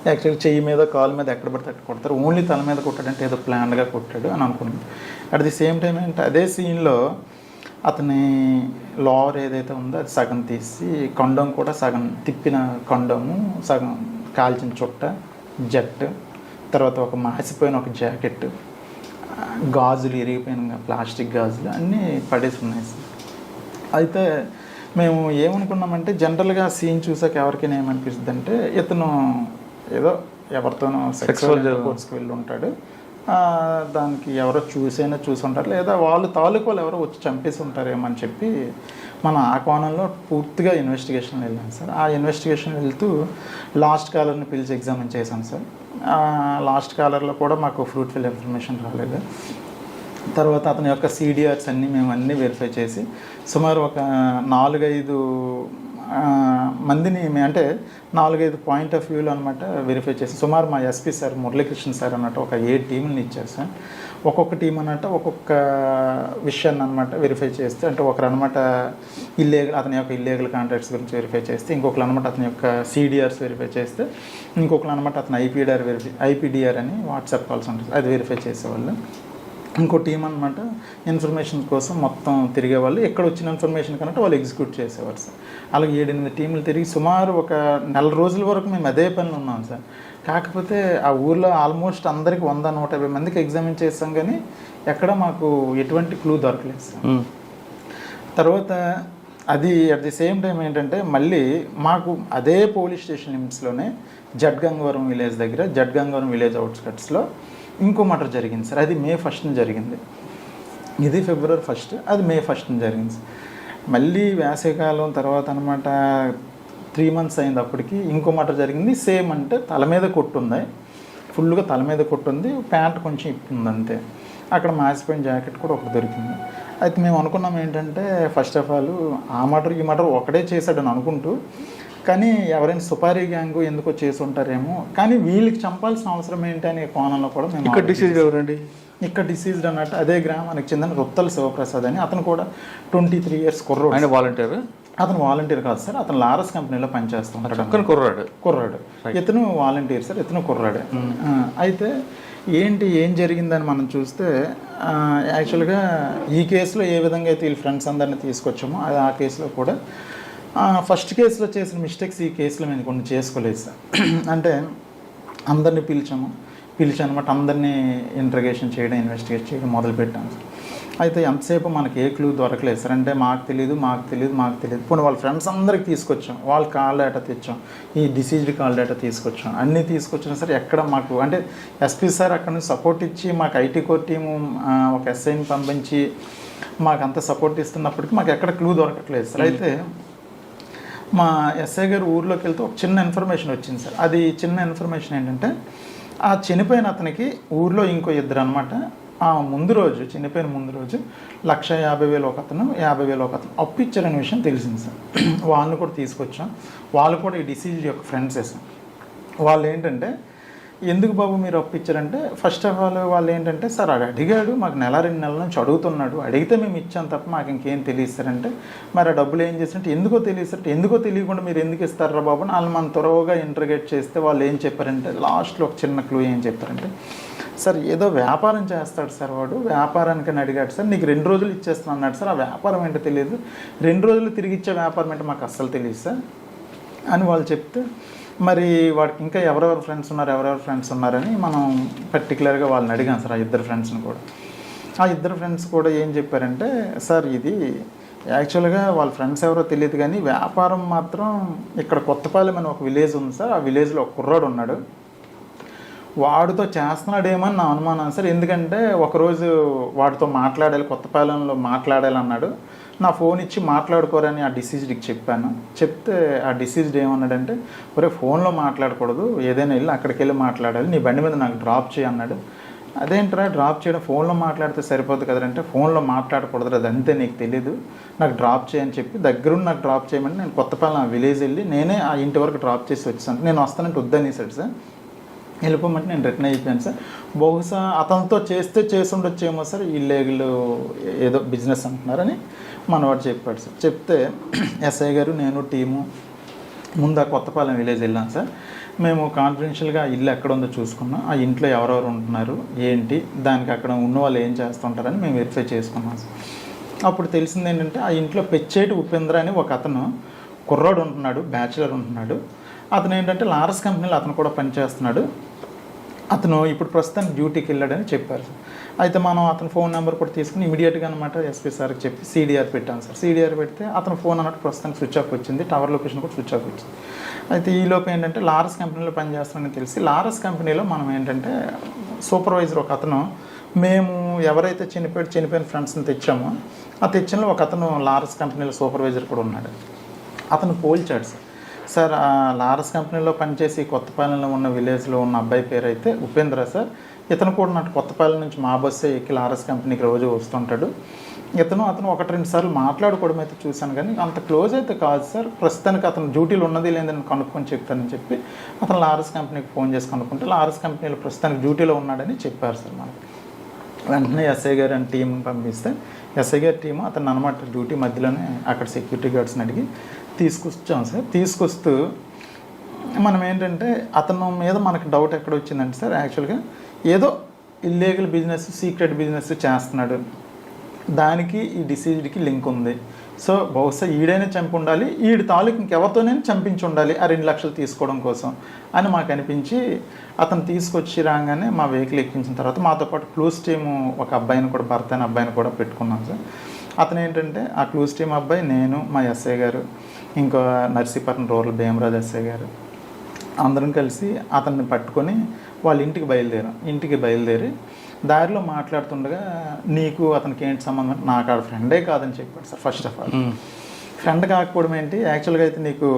యాక్చువల్గా చెయ్యి మీద కాలు మీద ఎక్కడ పడితే అక్కడ కొడతారు. ఓన్లీ తల మీద కొట్టాడంటే ఏదో ప్లాన్గా కొట్టాడు అని అనుకున్నాను. అట్ ది సేమ్ టైం ఏంటంటే అదే సీన్లో అతని లోవర్ ఏదైతే ఉందో అది సగం తీసి, కొండం కూడా సగం తిప్పిన కొండము, సగం కాల్చిన చుట్ట, జట్టు, తర్వాత ఒక మాసిపోయిన ఒక జాకెట్, గాజులు, ఇరిగిపోయిన ప్లాస్టిక్ గాజులు అన్నీ పడేసి ఉన్నాయి సార్. అయితే మేము ఏమనుకున్నామంటే జనరల్గా సీన్ చూసాక ఎవరికైనా ఏమనిపిస్తుంది అంటే ఇతను ఏదో ఎవరితోనో సెక్సువల్ కోర్స్కి వెళ్ళి ఉంటాడు, దానికి ఎవరో చూసుంటారు, లేదా వాళ్ళు తాలూకు వాళ్ళు ఎవరో వచ్చి చంపేసి ఉంటారేమో అని చెప్పి మనం ఆ కోణంలో పూర్తిగా ఇన్వెస్టిగేషన్ వెళ్ళాం సార్. ఆ ఇన్వెస్టిగేషన్ వెళ్తూ లాస్ట్ కాలర్ని పిలిచి ఎగ్జామిన్ చేశాం సార్. లాస్ట్ కాలర్లో కూడా మాకు ఫ్రూట్ఫుల్ ఇన్ఫర్మేషన్ రాలేదు. తర్వాత అతని యొక్క CDRs అన్నీ మేము అన్నీ వెరిఫై చేసి సుమారు ఒక 4-5 మందిని, అంటే 4-5 పాయింట్ ఆఫ్ వ్యూలో అనమాట వెరిఫై చేసి సుమారు మా ఎస్పీ సార్ మురళీకృష్ణ సార్ అన్నట్టు ఒక 7 టీంలను ఇచ్చారు సార్. ఒక్కొక్క టీం అన్నట్టు ఒక్కొక్క విషయాన్ని అనమాట వెరిఫై చేస్తే, అంటే ఒకరు అనమాట అతని యొక్క ఇల్లీగల్ కాంట్రాక్ట్స్ గురించి వెరిఫై చేస్తే, ఇంకొకరు అనమాట అతని యొక్క CDRs వెరిఫై చేస్తే, ఇంకొకరు అనమాట అతని IPDR అని వాట్సాప్ కాల్స్ ఉంటుంది, అది వెరిఫై చేసేవాళ్ళు. ఇంకో టీం అనమాట ఇన్ఫర్మేషన్ కోసం మొత్తం తిరిగేవాళ్ళు. ఎక్కడ వచ్చిన ఇన్ఫర్మేషన్ కన్నట్టు వాళ్ళు ఎగ్జిక్యూట్ చేసేవారు సార్. అలాగే 7-8 టీంలు తిరిగి సుమారు ఒక 4 రోజుల వరకు మేము అదే పనిలో ఉన్నాం సార్. కాకపోతే ఆ ఊర్లో ఆల్మోస్ట్ అందరికి 100-150 మందికి ఎగ్జామిన్ చేస్తాం, కానీ ఎక్కడ మాకు ఎటువంటి క్లూ దొరకలేదు సార్. తర్వాత అది అట్ ది సేమ్ టైం ఏంటంటే మళ్ళీ మాకు అదే పోలీస్ స్టేషన్ లిమిట్స్లోనే జడ్గంగవరం విలేజ్ దగ్గర, జడ్గంగవరం విలేజ్ అవుట్స్కట్స్లో ఇంకో మర్డర్ జరిగింది సార్. అది May 1st జరిగింది. ఇది February 1st, అది May 1st జరిగింది. మళ్ళీ వేసవికాలం తర్వాత అనమాట 3 months అయింది. అప్పటికి ఇంకో మర్డర్ జరిగింది. సేమ్, అంటే తల మీద కొట్టుంది, ఫుల్గా తల మీద కొట్టుంది, ప్యాంట్ కొంచెం ఇప్పింది అంతే. అక్కడ మాసిపోయిన జాకెట్ కూడా ఒకటి దొరికింది. అయితే మేము అనుకున్నాం ఏంటంటే ఫస్ట్ ఆఫ్ ఆల్ ఆ మర్డర్ ఈ మర్డర్ ఒకడే చేశాడని అనుకుంటూ, కానీ ఎవరైనా సుపారీ గ్యాంగ్ ఎందుకో చేసి ఉంటారేమో, కానీ వీళ్ళకి చంపాల్సిన అవసరం ఏంటి అనే కోణంలో కూడా మేము ఇక్కడ డిసీజ్ ఎవరండి? ఇక్కడ డిసీజ్డ్ అన్నట్టు అదే గ్రామానికి చెందిన రుత్తల శివప్రసాద్ అని, అతను కూడా 23 years కుర్రోడు. ఆయన వాలంటీర్? అతను వాలంటీర్ కాదు సార్, అతను లారస్ కంపెనీలో పనిచేస్తున్నాడు. కుర్రాడు. ఇతను వాలంటీర్ సార్, ఇతను కుర్రాడే. అయితే ఏం జరిగిందని మనం చూస్తే యాక్చువల్గా ఈ కేసులో ఏ విధంగా అయితే వీళ్ళ ఫ్రెండ్స్ అందరినీ తీసుకొచ్చామో అది ఆ కేసులో కూడా ఫస్ట్ కేసులో చేసిన మిస్టేక్స్ ఈ కేసులో మేము కొన్ని చేసుకోలేదు సార్. అంటే అందరినీ పిలిచి అనమాట అందరినీ ఇంట్రగేషన్ చేయడం, ఇన్వెస్టిగేట్ చేయడం మొదలుపెట్టాము సార్. అయితే ఎంతసేపు మనకి ఏ క్లూ దొరకలేదు సార్. అంటే మాకు తెలియదు. పోనీ వాళ్ళ ఫ్రెండ్స్ అందరికి తీసుకొచ్చాం, వాళ్ళ కాల్ డేటా తెచ్చాం, ఈ డిసీజ్డ్ కాల్ డేటా తీసుకొచ్చాం, అన్నీ తీసుకొచ్చినా సార్ ఎక్కడ మాకు అంటే ఎస్పీ సార్ అక్కడ నుంచి సపోర్ట్ ఇచ్చి మాకు ఐటీ కోర్ టీము ఒక ఎస్ఐని పంపించి మాకు అంత సపోర్ట్ ఇస్తున్నప్పటికీ మాకు ఎక్కడ క్లూ దొరకట్లేదు సార్. అయితే మా ఎస్ఐ గారు ఊర్లోకి వెళ్తే ఒక చిన్న ఇన్ఫర్మేషన్ వచ్చింది సార్. అది చిన్న ఇన్ఫర్మేషన్ ఏంటంటే ఆ చనిపోయిన అతనికి ఊర్లో ఇంకో ఇద్దరు అనమాట ఆ చనిపోయిన ముందు రోజు 1,50,000 ఒక అతను, 50,000 ఒక అతను అప్పు ఇచ్చారనే విషయం తెలిసింది సార్. వాళ్ళని కూడా తీసుకొచ్చాం. వాళ్ళు కూడా ఈ డిసీజ్ యొక్క ఫ్రెండ్సే సార్. వాళ్ళు ఏంటంటే ఎందుకు బాబు మీరు అప్పు ఇచ్చారంటే ఫస్ట్ ఆఫ్ ఆల్ వాళ్ళు ఏంటంటే సార్ అది అడిగాడు, మాకు 1-2 నెలల నుంచి అడుగుతున్నాడు, అడిగితే మేము ఇచ్చాం తప్ప మాకు ఇంకేం తెలియస్తారంటే మరి ఆ డబ్బులు ఏం చేస్తారంటే ఎందుకో తెలియకుండా మీరు ఎందుకు ఇస్తారా బాబు అని వాళ్ళు మనం త్వరగా ఇంటర్గేట్ చేస్తే వాళ్ళు ఏం చెప్పారంటే లాస్ట్లో ఒక చిన్న క్లూ ఏం చెప్పారంటే సార్ ఏదో వ్యాపారం చేస్తాడు సార్ వాడు, వ్యాపారానికని అడిగాడు సార్, నీకు 2 రోజులు ఇచ్చేస్తాను అన్నాడు సార్. ఆ వ్యాపారం ఏంటో తెలియదు, 2 రోజులు తిరిగి ఇచ్చే వ్యాపారం ఏంటో మాకు అస్సలు తెలియదు సార్ అని వాళ్ళు చెప్తే మరి వాడికి ఇంకా ఎవరెవరు ఫ్రెండ్స్ ఉన్నారని మనం పర్టికులర్గా వాళ్ళని అడిగాం సార్. ఆ ఇద్దరు ఫ్రెండ్స్ కూడా ఏం చెప్పారంటే సార్ ఇది యాక్చువల్గా వాళ్ళ ఫ్రెండ్స్ ఎవరో తెలియదు కానీ వ్యాపారం మాత్రం ఇక్కడ కొత్తపాలెం అని ఒక విలేజ్ ఉంది సార్, ఆ విలేజ్లో ఒక కుర్రాడు ఉన్నాడు, వాడితో చేస్తున్నాడేమో అని నా అనుమానం సార్. ఎందుకంటే ఒకరోజు వాడితో కొత్తపాలెంలో మాట్లాడాలి అన్నాడు, నా ఫోన్ ఇచ్చి మాట్లాడుకోరని ఆ డిసీజ్డ్కి చెప్పాను. చెప్తే ఆ డిసీజ్డ్ ఏమన్నాడంటే ఒరే ఫోన్లో మాట్లాడకూడదు, ఏదైనా వెళ్ళి అక్కడికి వెళ్ళి మాట్లాడాలి, నీ బండి మీద నాకు డ్రాప్ చేయి అన్నాడు. అదేంట్రా డ్రాప్ చేయడం, ఫోన్లో మాట్లాడితే సరిపోదు కదంటే ఫోన్లో మాట్లాడకూడదు, అది అంతే నీకు తెలీదు, నాకు డ్రాప్ చేయని చెప్పి దగ్గరుండి నాకు డ్రాప్ చేయమని నేను కొత్తపాలెం ఆ విలేజ్ వెళ్ళి నేనే ఆ ఇంటి వరకు డ్రాప్ చేసి వచ్చాను. నేను వస్తానంటే వద్దనేసాడు సార్. వెళ్ళిపోమంటే నేను రిటర్న్ అయిపోయాను సార్. బహుశా అతనితో చేసి ఉండొచ్చేమో సార్, ఇల్లీగల్ ఏదో బిజినెస్ అంటున్నారని మనవాడు చెప్పాడు సార్. చెప్తే ఎస్ఐ గారు నేను టీము ముందు ఆ కొత్తపాలెం విలేజ్ వెళ్ళాం సార్. మేము కాన్ఫిడెన్షియల్గా ఇల్లు ఎక్కడ ఉందో చూసుకున్నాం, ఆ ఇంట్లో ఎవరెవరు ఉంటున్నారు ఏంటి, దానికి అక్కడ ఉన్న వాళ్ళు ఏం చేస్తుంటారని మేము వెరిఫై చేసుకున్నాం సార్. అప్పుడు తెలిసింది ఏంటంటే ఆ ఇంట్లో పెచ్చేటి ఉపేంద్ర అని ఒక అతను కుర్రాడు ఉంటున్నాడు, బ్యాచులర్ ఉంటున్నాడు. అతను ఏంటంటే లారస్ కంపెనీలో అతను కూడా పనిచేస్తున్నాడు, అతను ఇప్పుడు ప్రస్తుతానికి డ్యూటీకి వెళ్ళాడని చెప్పారు సార్. అయితే మనం అతని ఫోన్ నెంబర్ కూడా తీసుకుని ఇమీడియట్గా అనమాట ఎస్పీ సార్కి చెప్పి CDR పెట్టాం సార్. CDR పెడితే అతను ఫోన్ అన్నట్టు ప్రస్తుతానికి స్విచ్ ఆఫ్ వచ్చింది, టవర్ లొకేషన్ కూడా స్విచ్ ఆఫ్ వచ్చింది. అయితే ఈలోపు ఏంటంటే లారస్ కంపెనీలో పనిచేస్తానని తెలిసి లారస్ కంపెనీలో మనం ఏంటంటే సూపర్వైజర్ ఒక అతను, మేము ఎవరైతే చనిపోయిన ఫ్రెండ్స్ని తెచ్చామో ఆ తెచ్చిన ఒక అతను లారస్ కంపెనీలో సూపర్వైజర్ కూడా ఉన్నాడు. అతను పోల్చాడు సార్ ఆ లారస్ కంపెనీలో పనిచేసి కొత్తపాలెంలో ఉన్న విలేజ్లో ఉన్న అబ్బాయి పేరు అయితే ఉపేంద్ర సార్, ఇతను కూడా నాకు కొత్తపాలెం నుంచి మా బస్సే ఎక్కి లారస్ కంపెనీకి రోజు వస్తుంటాడు. అతను 1-2 సార్లు మాట్లాడుకోవడం అయితే చూశాను కానీ అంత క్లోజ్ అయితే కాదు సార్. ప్రస్తుతానికి అతను డ్యూటీలో ఉన్నది లేదని కనుక్కొని చెప్తానని చెప్పి అతను లారస్ కంపెనీకి ఫోన్ చేసి కనుక్కుంటే లారస్ కంపెనీలో ప్రస్తుతానికి డ్యూటీలో ఉన్నాడని చెప్పారు సార్ మనకి. వెంటనే ఎస్ఐ గారు అని టీంని పంపిస్తే ఎస్ఐ గారి టీము అతను అనమాట డ్యూటీ మధ్యలోనే అక్కడ సెక్యూరిటీ గార్డ్స్ని అడిగి తీసుకొచ్చాం సార్. తీసుకొస్తూ మనం ఏంటంటే అతను మీద మనకు డౌట్ ఎక్కడ వచ్చిందంటే సార్ యాక్చువల్గా ఏదో ఇల్లీగల్ బిజినెస్, సీక్రెట్ బిజినెస్ చేస్తున్నాడు, దానికి ఈ డిసీజ్డ్కి లింక్ ఉంది. సో బహుశా ఈడైనా చంపి ఉండాలి, ఈడి తాలూకు ఇంకెవరితోనైనా చంపించి ఉండాలి ఆ 2 లక్షలు తీసుకోవడం కోసం అని మాకు అనిపించి అతను తీసుకొచ్చి రాగానే మా వెహికల్ ఎక్కించిన తర్వాత మాతో పాటు క్లూస్ టీము ఒక అబ్బాయిని కూడా భర్త అనే అబ్బాయిని కూడా పెట్టుకున్నాం సార్. అతను ఏంటంటే ఆ క్లూస్ టీమ్ అబ్బాయి, నేను, మా ఎస్ఐ గారు, ఇంకో నర్సీపట్నం రూరల్ భీమరాజ్ ఎస్ఐ గారు అందరం కలిసి అతన్ని పట్టుకొని వాళ్ళ ఇంటికి బయలుదేరి దారిలో మాట్లాడుతుండగా నీకు అతనికి ఏంటి సంబంధం, నాకు ఆడ ఫ్రెండే కాదని చెప్పాడు sir. First of all friend కాకపోవడం ఏంటి, యాక్చువల్గా అయితే నీకు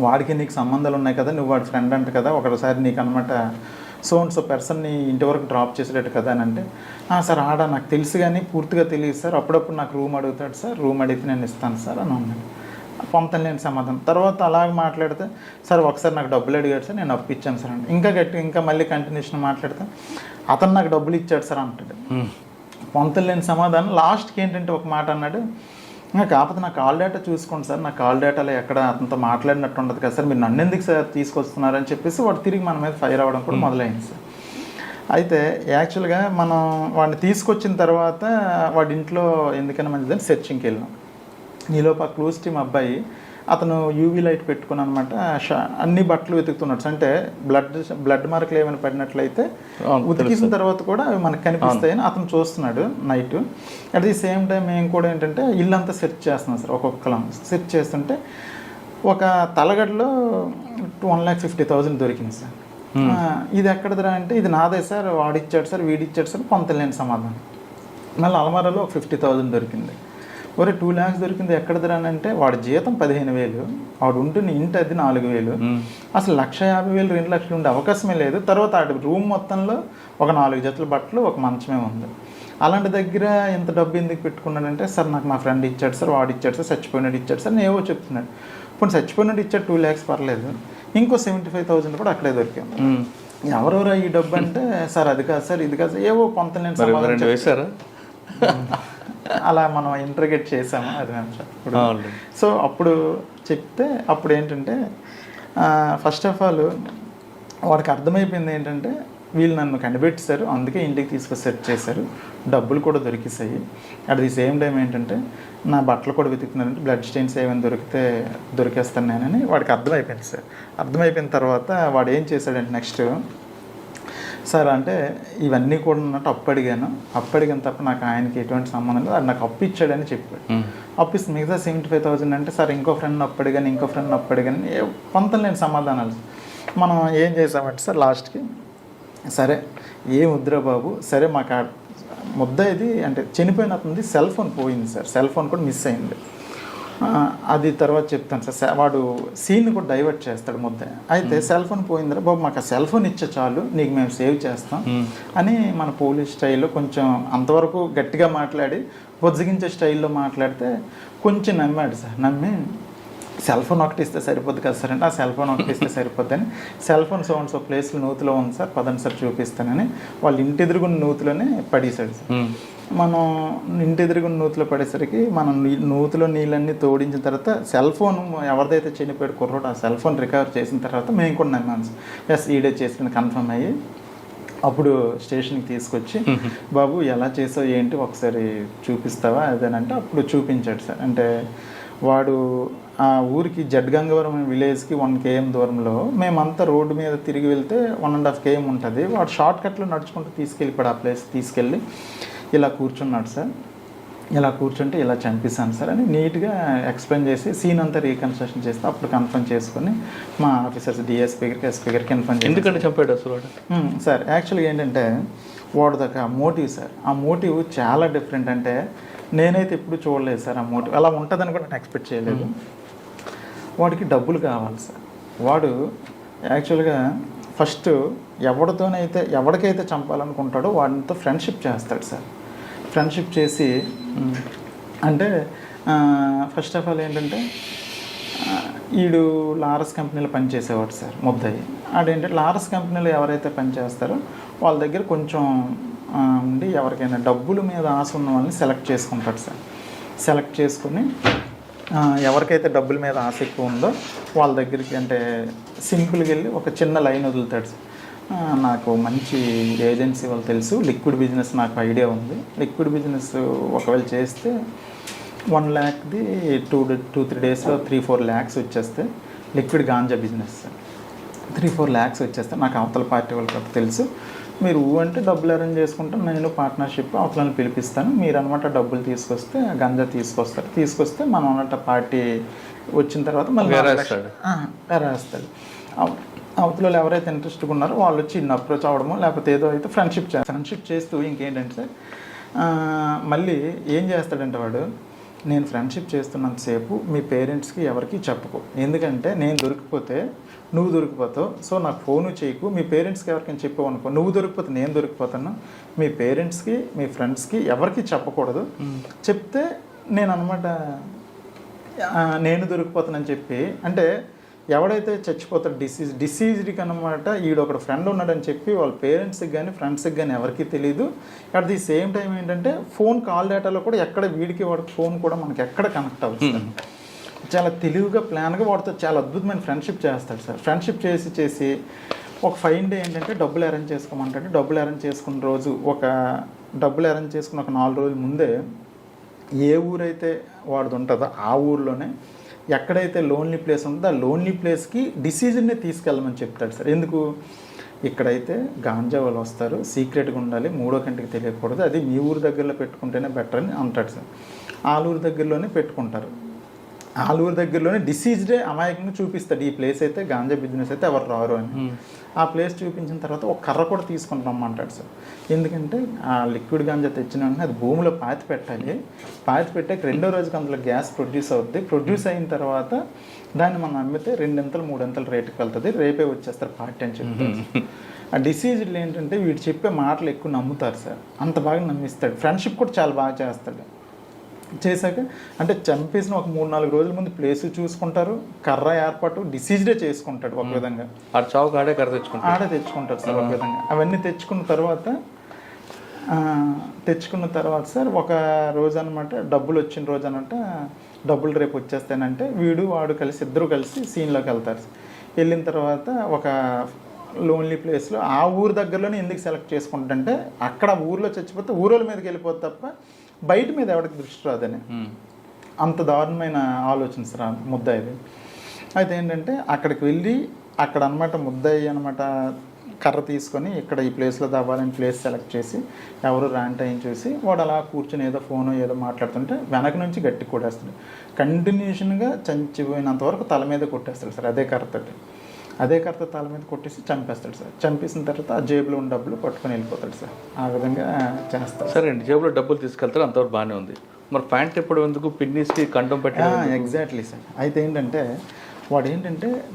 వాడికి నీకు సంబంధాలు ఉన్నాయి కదా, నువ్వు వాడి ఫ్రెండ్ అంట కదా, ఒకసారి నీకు అనమాట సో పర్సన్ని ఇంటి వరకు డ్రాప్ చేసేటట్టు కదా అని అంటే, సార్ ఆడ నాకు తెలుసు కానీ పూర్తిగా తెలియదు సార్, అప్పుడప్పుడు నాకు రూమ్ అడుగుతాడు సార్, రూమ్ అడిగితే నేను ఇస్తాను సార్ అని అన్నాడు. పొంతన లేని సమాధానం. తర్వాత అలాగ మాట్లాడితే, సార్ ఒకసారి నాకు డబ్బులు అడిగాడు సార్, నేను అప్పు ఇచ్చాను సార్ అంటే, ఇంకా మళ్ళీ కంటిన్యూషన్ మాట్లాడితే, అతను నాకు డబ్బులు ఇచ్చాడు సార్ అంటాడు. పొంతన లేని సమాధానం. లాస్ట్కి ఏంటంటే ఒక మాట అన్నాడు, కాకపోతే నా కాల్ డేటా చూసుకోండి సార్, నా కాల్ డేటాలో ఎక్కడ అతనితో మాట్లాడినట్టు ఉండదు కదా సార్, మీరు నన్ను ఎందుకు సార్ తీసుకొస్తున్నారని చెప్పేసి వాడు తిరిగి మన మీద ఫైర్ అవ్వడం కూడా మొదలైంది సార్. అయితే యాక్చువల్గా మనం వాడిని తీసుకొచ్చిన తర్వాత వాడి ఇంట్లో ఎందుకైనా మంచిదని సెర్చింగ్కి వెళ్ళాం. ఈలోపు ఆ క్లూజ్ టీమ్ అబ్బాయి అతను యూవీ లైట్ పెట్టుకుని అనమాట అన్ని బట్టలు వెతుకుతున్నాడు. అంటే బ్లడ్ మార్కులు ఏమైనా పడినట్లయితే ఉతికేసిన తర్వాత కూడా అవి మనకు కనిపిస్తాయని అతను చూస్తున్నాడు night. At the same time మేము కూడా ఏంటంటే ఇల్లంతా సెర్చ్ చేస్తున్నాం సార్. ఒక్కొక్కలం సెర్చ్ చేస్తుంటే ఒక తలగడలో 1,50,000 దొరికింది సార్. ఇది ఎక్కడదిరా అంటే, ఇది నాదే సార్, వాడిచ్చాడు సార్, వీడిచ్చాడు సార్, పొంతలేని సమాధానం. మళ్ళీ అలమారాలో ఒక 50,000 దొరికింది. ఒరే 2 lakhs దొరికింది ఎక్కడదిరా అంటే, వాడి జీతం 15,000, వాడు ఉంటున్న ఇంటి అది 4,000, అసలు 1,50,000 2 లక్షలు ఉండే అవకాశమే లేదు. తర్వాత ఆ రూమ్ మొత్తంలో ఒక 4 జతల బట్టలు, ఒక మంచమే ఉంది. అలాంటి దగ్గర ఇంత డబ్బు ఎందుకు పెట్టుకున్నాడంటే, సార్ నాకు మా ఫ్రెండ్ ఇచ్చాడు సార్, వాడు ఇచ్చాడు సార్, చచ్చిపోయినాడు ఇచ్చాడు సార్, నేవో చెప్తున్నాడు. ఇప్పుడు చచ్చిపోయినాడు ఇచ్చాడు 2 lakhs పర్లేదు, ఇంకో 75,000 కూడా అక్కడే దొరికాము. ఎవరెవరా ఈ డబ్బు అంటే, సార్ అది కాదు సార్, ఇది కాదు, ఏవో పొంతలేని వేశారా అలా మనం ఇంటర్గేట్ చేసాము. అది సో అప్పుడు చెప్తే అప్పుడు ఏంటంటే, ఫస్ట్ ఆఫ్ ఆల్ వాడికి అర్థమైపోయింది ఏంటంటే, వీళ్ళు నన్ను కనిపెట్టేశారు, అందుకే ఇంటికి తీసుకొని సెట్ చేశారు, డబ్బులు కూడా దొరికేసాయి. అట్ ది సేమ్ టైం ఏంటంటే నా బట్టలు కూడా వెతుకుతున్నారంటే, బ్లడ్ స్టెయిన్స్ ఏమైనా దొరికేస్తాను నేనని వాడికి అర్థమైపోయింది సార్. అర్థమైపోయిన తర్వాత వాడు ఏం చేశాడంటే నెక్స్ట్, సార్ అంటే ఇవన్నీ కూడా ఉన్నట్టు అప్పు అడిగాను తప్ప నాకు ఆయనకి ఎటువంటి సంబంధం లేదు, అది నాకు అప్పు ఇచ్చాడని చెప్పాడు. అప్పు ఇస్తే మిగతా 75,000 అంటే, సార్ ఇంకో ఫ్రెండ్ అప్పు అడిగాను పొంతలేని సమాధానాలు. మనం ఏం చేసామంటే సార్ లాస్ట్కి, సరే ఏ ముద్ర బాబు, సరే మాకు ముద్ద ఇది అంటే చనిపోయిన అతనిది సెల్ ఫోన్ పోయింది సార్, సెల్ ఫోన్ కూడా మిస్ అయింది, అది తర్వాత చెప్తాను సార్. వాడు సీన్ కూడా డైవర్ట్ చేస్తాడు ముద్ద. అయితే సెల్ ఫోన్ పోయిందిరా బాబు, మాకు ఆ సెల్ ఫోన్ ఇచ్చే చాలు, నీకు మేము సేవ్ చేస్తాం అని మన పోలీస్ స్టైల్లో కొంచెం అంతవరకు గట్టిగా మాట్లాడి బొజ్జగించే స్టైల్లో మాట్లాడితే కొంచెం నమ్మాడు సార్. నమ్మి సెల్ ఫోన్ ఒకటి ఇస్తే సరిపోద్ది కదా సార్ అంటే, ఆ సెల్ ఫోన్ ఒకటి ఇస్తే సరిపోద్దని, సెల్ ఫోన్ సో ప్లేస్లో నూతిలో ఉంది సార్, పదండి సార్ చూపిస్తానని వాళ్ళ ఇంటి ఎదురుగున్న నూతిలోనే పడేశాడు సార్. మనం ఇంటి ఎదురుగున్న నూతిలో పడేసరికి మనం నూతిలో నీళ్ళన్నీ తోడించిన తర్వాత సెల్ ఫోన్ ఎవరిదైతే చనిపోయాడు కుర్రోడు, ఆ సెల్ ఫోన్ రికవర్ చేసిన తర్వాత మేము కూడా నమ్మాను సార్. ఎస్ ఈడే చేసిన కన్ఫర్మ్ అయ్యి అప్పుడు స్టేషన్కి తీసుకొచ్చి, బాబు ఎలా చేసావు ఏంటి ఒకసారి చూపిస్తావా అదేనంటే, అప్పుడు చూపించాడు సార్. అంటే వాడు ఆ ఊరికి జడ్గంగవరం విలేజ్కి 1 km దూరంలో, మేమంతా రోడ్డు మీద తిరిగి వెళ్తే 1.5 km ఉంటుంది, వాడు షార్ట్ కట్లో నడుచుకుంటూ తీసుకెళ్ళిపోయాడు. ఆ ప్లేస్ తీసుకెళ్ళి ఇలా కూర్చున్నాడు సార్, ఇలా కూర్చుంటే ఇలా చంపిస్తాను సార్ అని నీట్గా ఎక్స్ప్లెయిన్ చేసి సీన్ అంతా రీకన్స్ట్రక్షన్ చేస్తే అప్పుడు కన్ఫర్మ్ చేసుకొని మా ఆఫీసర్స్ డిఎస్పీ గారికి, ఎస్పీ గారికి కన్ఫర్మ్ చేసి. ఎందుకంటే చంపాడు అసలు సార్? యాక్చువల్గా ఏంటంటే వాడు దగ్గర మోటివ్ సార్, ఆ మోటివ్ చాలా డిఫరెంట్. అంటే నేనైతే ఎప్పుడు చూడలేదు సార్ ఆ మోటివ్, అలా ఉంటుందని కూడా నేను ఎక్స్పెక్ట్ చేయలేదు. వాడికి డబ్బులు కావాలి సార్. వాడు యాక్చువల్గా ఫస్ట్ ఎవరికైతే చంపాలనుకుంటాడో వాడితో ఫ్రెండ్షిప్ చేస్తాడు సార్. ఫ్రెండ్షిప్ చేసి అంటే ఫస్ట్ ఆఫ్ ఆల్ ఏంటంటే, ఈడు లారస్ కంపెనీలో పనిచేసేవాడు సార్ ముద్దయ్యి. ఆడేంటంటే లారస్ కంపెనీలో ఎవరైతే పనిచేస్తారో వాళ్ళ దగ్గర కొంచెం ఉండి ఎవరికైనా డబ్బుల మీద ఆశ ఉన్న వాళ్ళని సెలెక్ట్ చేసుకుంటాడు సార్. సెలెక్ట్ చేసుకుని ఎవరికైతే డబ్బుల మీద ఆశ ఎక్కువ ఉందో వాళ్ళ దగ్గరికి అంటే సింపుల్గా వెళ్ళి ఒక చిన్న లైన్ వదులుతాడు సార్. నాకు మంచి ఏజెన్సీ వాళ్ళు తెలుసు, లిక్విడ్ బిజినెస్ నాకు ఐడియా ఉంది, లిక్విడ్ బిజినెస్ ఒకవేళ చేస్తే 1 lakhది 2-3 daysలో 3-4 lakhs వచ్చేస్తే, లిక్విడ్ గాంజా బిజినెస్ 3-4 lakhs వచ్చేస్తే నాకు అవతల పార్టీ వాళ్ళకి తెలుసు, మీరు అంటే డబ్బులు అరేంజ్ చేసుకుంటాను, నేను పార్ట్నర్షిప్ అవతలని పిలిపిస్తాను, మీరు అనమాట డబ్బులు తీసుకొస్తే గంజా తీసుకొస్తే మనం అన్నట్టు పార్టీ వచ్చిన తర్వాత మళ్ళీ రాస్తాడు. అవతల ఎవరైతే ఇంట్రెస్ట్గా ఉన్నారో వాళ్ళు వచ్చి ఇన్ని అప్రోచ్ అవ్వడమో లేకపోతే ఏదో అయితే ఫ్రెండ్షిప్ చేస్తూ ఇంకేంటంటే మళ్ళీ ఏం చేస్తాడంటే వాడు నేను ఫ్రెండ్షిప్ చేస్తున్నంతసేపు మీ పేరెంట్స్కి ఎవరికి చెప్పుకో, ఎందుకంటే నేను దొరికిపోతే నువ్వు దొరికిపోతావు. సో నాకు ఫోను చేయకు, మీ పేరెంట్స్కి ఎవరికైనా చెప్పావు అనుకో, నువ్వు దొరికిపోతే నేను దొరికిపోతాను. మీ పేరెంట్స్కి మీ ఫ్రెండ్స్కి ఎవరికి చెప్పకూడదు. చెప్తే నేను అనమాట నేను దొరికిపోతానని చెప్పి, అంటే ఎవడైతే చచ్చిపోతాడు డిసీజ్డ్కి అనమాట ఈడొకడు ఫ్రెండ్ ఉన్నాడని చెప్పి వాళ్ళ పేరెంట్స్కి కానీ ఫ్రెండ్స్కి కానీ ఎవరికి తెలియదు. అట్ ది సేమ్ టైం ఏంటంటే ఫోన్ కాల్ డేటాలో కూడా ఎక్కడ వీడికి వాడికి ఫోన్ కూడా మనకి ఎక్కడ కనెక్ట్ అవుతుంది. చాలా తెలివిగా ప్లాన్గా వాడితో చాలా అద్భుతమైన ఫ్రెండ్షిప్ చేస్తాడు సార్. ఫ్రెండ్షిప్ చేసి ఒక ఫైన్ డే ఏంటంటే డబ్బులు అరేంజ్ చేసుకోమంటే డబ్బులు అరేంజ్ చేసుకున్న రోజు డబ్బులు అరేంజ్ చేసుకున్న ఒక 4 రోజుల ముందే ఏ ఊరైతే వాడిది ఉంటుందో ఆ ఊర్లోనే ఎక్కడైతే లోన్లీ ప్లేస్ ఉంటుందో ఆ లోన్లీ ప్లేస్కి డిసిజన్ని తీసుకెళ్ళమని చెప్తాడు సార్. ఎందుకు, ఇక్కడైతే గాంజా వాళ్ళు వస్తారు, సీక్రెట్గా ఉండాలి, 3వ కంటికి తెలియకూడదు, అది మీ ఊరు దగ్గరలో పెట్టుకుంటేనే బెటర్ అని అంటాడు సార్. ఆలూరు దగ్గరలోనే పెట్టుకుంటారు. ఆలూరు దగ్గరలోనే డిసీజ్డే అమాయకంగా చూపిస్తాడు, ఈ ప్లేస్ అయితే గాంజా బిజినెస్ అయితే ఎవరు రారు అని. ఆ ప్లేస్ చూపించిన తర్వాత ఒక కర్ర కూడా తీసుకొని రమ్మంటాడు సార్. ఎందుకంటే ఆ లిక్విడ్ గాంజా తెచ్చిన వెంటనే అది భూమిలో పాతి పెట్టాలి. పాతి పెట్టాక 2వ రోజుకి అందులో గ్యాస్ ప్రొడ్యూస్ అవుద్ది. ప్రొడ్యూస్ అయిన తర్వాత దాన్ని మనం అమ్మితే 2 3 రేటుకి వెళ్తుంది, రేపే వచ్చేస్తారు పార్టీ అని చెప్తారు. ఆ డిసీజ్లు ఏంటంటే వీడు చెప్పే మాటలు ఎక్కువ నమ్ముతారు సార్, అంత బాగా నమ్మిస్తాడు. ఫ్రెండ్షిప్ కూడా చాలా బాగా చేస్తాడు. చేశాక అంటే చంపేసిన ఒక 3-4 రోజుల ముందు ప్లేస్ చూసుకుంటారు, కర్ర ఏర్పాటు డిసీజ్డే చేసుకుంటాడు ఒక విధంగా. ఆడే తెచ్చుకుంటాడు సార్ ఒక విధంగా. అవన్నీ తెచ్చుకున్న తర్వాత సార్ ఒక రోజు అనమాట డబ్బులు వచ్చిన రోజు అనమాట, డబ్బులు రేపు వచ్చేస్తానంటే వాడు ఇద్దరు కలిసి సీన్లోకి వెళ్తారు. వెళ్ళిన తర్వాత ఒక లోన్లీ ప్లేస్లో ఆ ఊరు దగ్గరలోనే ఎందుకు సెలెక్ట్ చేసుకుంటుంటే అక్కడ ఊర్లో చచ్చిపోతే ఊరోళ్ళ మీదకి వెళ్ళిపోతే తప్ప బయట మీద ఎవరికి దృష్టి రాదని, అంత దారుణమైన ఆలోచన సార్ ముద్దాయిది. అయితే ఏంటంటే అక్కడికి వెళ్ళి అక్కడ అనమాట ముద్దాయి అనమాట కర్ర తీసుకొని ఇక్కడ ఈ ప్లేస్లో దాబాలని ప్లేస్ సెలెక్ట్ చేసి ఎవరు ర్యాంట్ అయిన చూసి వాడు అలా కూర్చొని ఏదో ఫోను ఏదో మాట్లాడుతుంటే వెనక నుంచి గట్టి కొట్టేస్తాడు. కంటిన్యూషన్గా చంచిపోయినంత వరకు తల మీద కొట్టేస్తాడు సార్. అదే కర్రతో తల మీద కొట్టేసి చంపేస్తాడు సార్. చంపేసిన తర్వాత ఆ జేబులో ఉన్న డబ్బులు పట్టుకొని వెళ్ళిపోతాడు సార్. ఆ విధంగా చేస్తాడు. సరే అండి, జేబులో డబ్బులు తీసుకెళ్తారు, అంతవరకు బాగానే ఉంది. మరి ప్యాంట్ ఎప్పుడు ఎందుకు పిన్నిస్కి కండం పెట్టి? Exactly sir. అయితే ఏంటంటే వాడు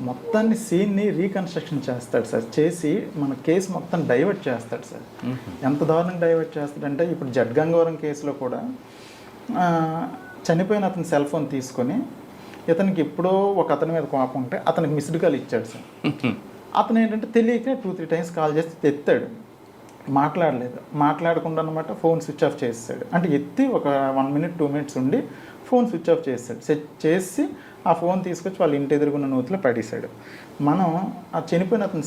మొత్తాన్ని సీన్ని రీకన్స్ట్రక్షన్ చేస్తాడు సార్. చేసి మన కేసు మొత్తం డైవర్ట్ చేస్తాడు సార్. ఎంత దారుణంగా డైవర్ట్ చేస్తాడంటే ఇప్పుడు జడ్గంగవరం కేసులో కూడా చనిపోయిన అతని సెల్ ఫోన్ తీసుకొని ఇతనికి ఎప్పుడో ఒక అతని మీద కోపం ఉంటే అతనికి మిస్డ్ కాల్ ఇచ్చాడు సార్. అతను ఏంటంటే తెలియక 2-3 టైమ్స్ కాల్ చేసి ఎత్తాడు, మాట్లాడకుండా అనమాట ఫోన్ స్విచ్ ఆఫ్ చేస్తాడు. అంటే ఎత్తి ఒక 1 minute 2 minutes ఉండి ఫోన్ స్విచ్ ఆఫ్ చేస్తాడు. చేసి ఆ ఫోన్ తీసుకొచ్చి వాళ్ళ ఇంటి ఎదురుగున్న నూతిలో పడేశాడు. మనం ఆ చనిపోయిన అతను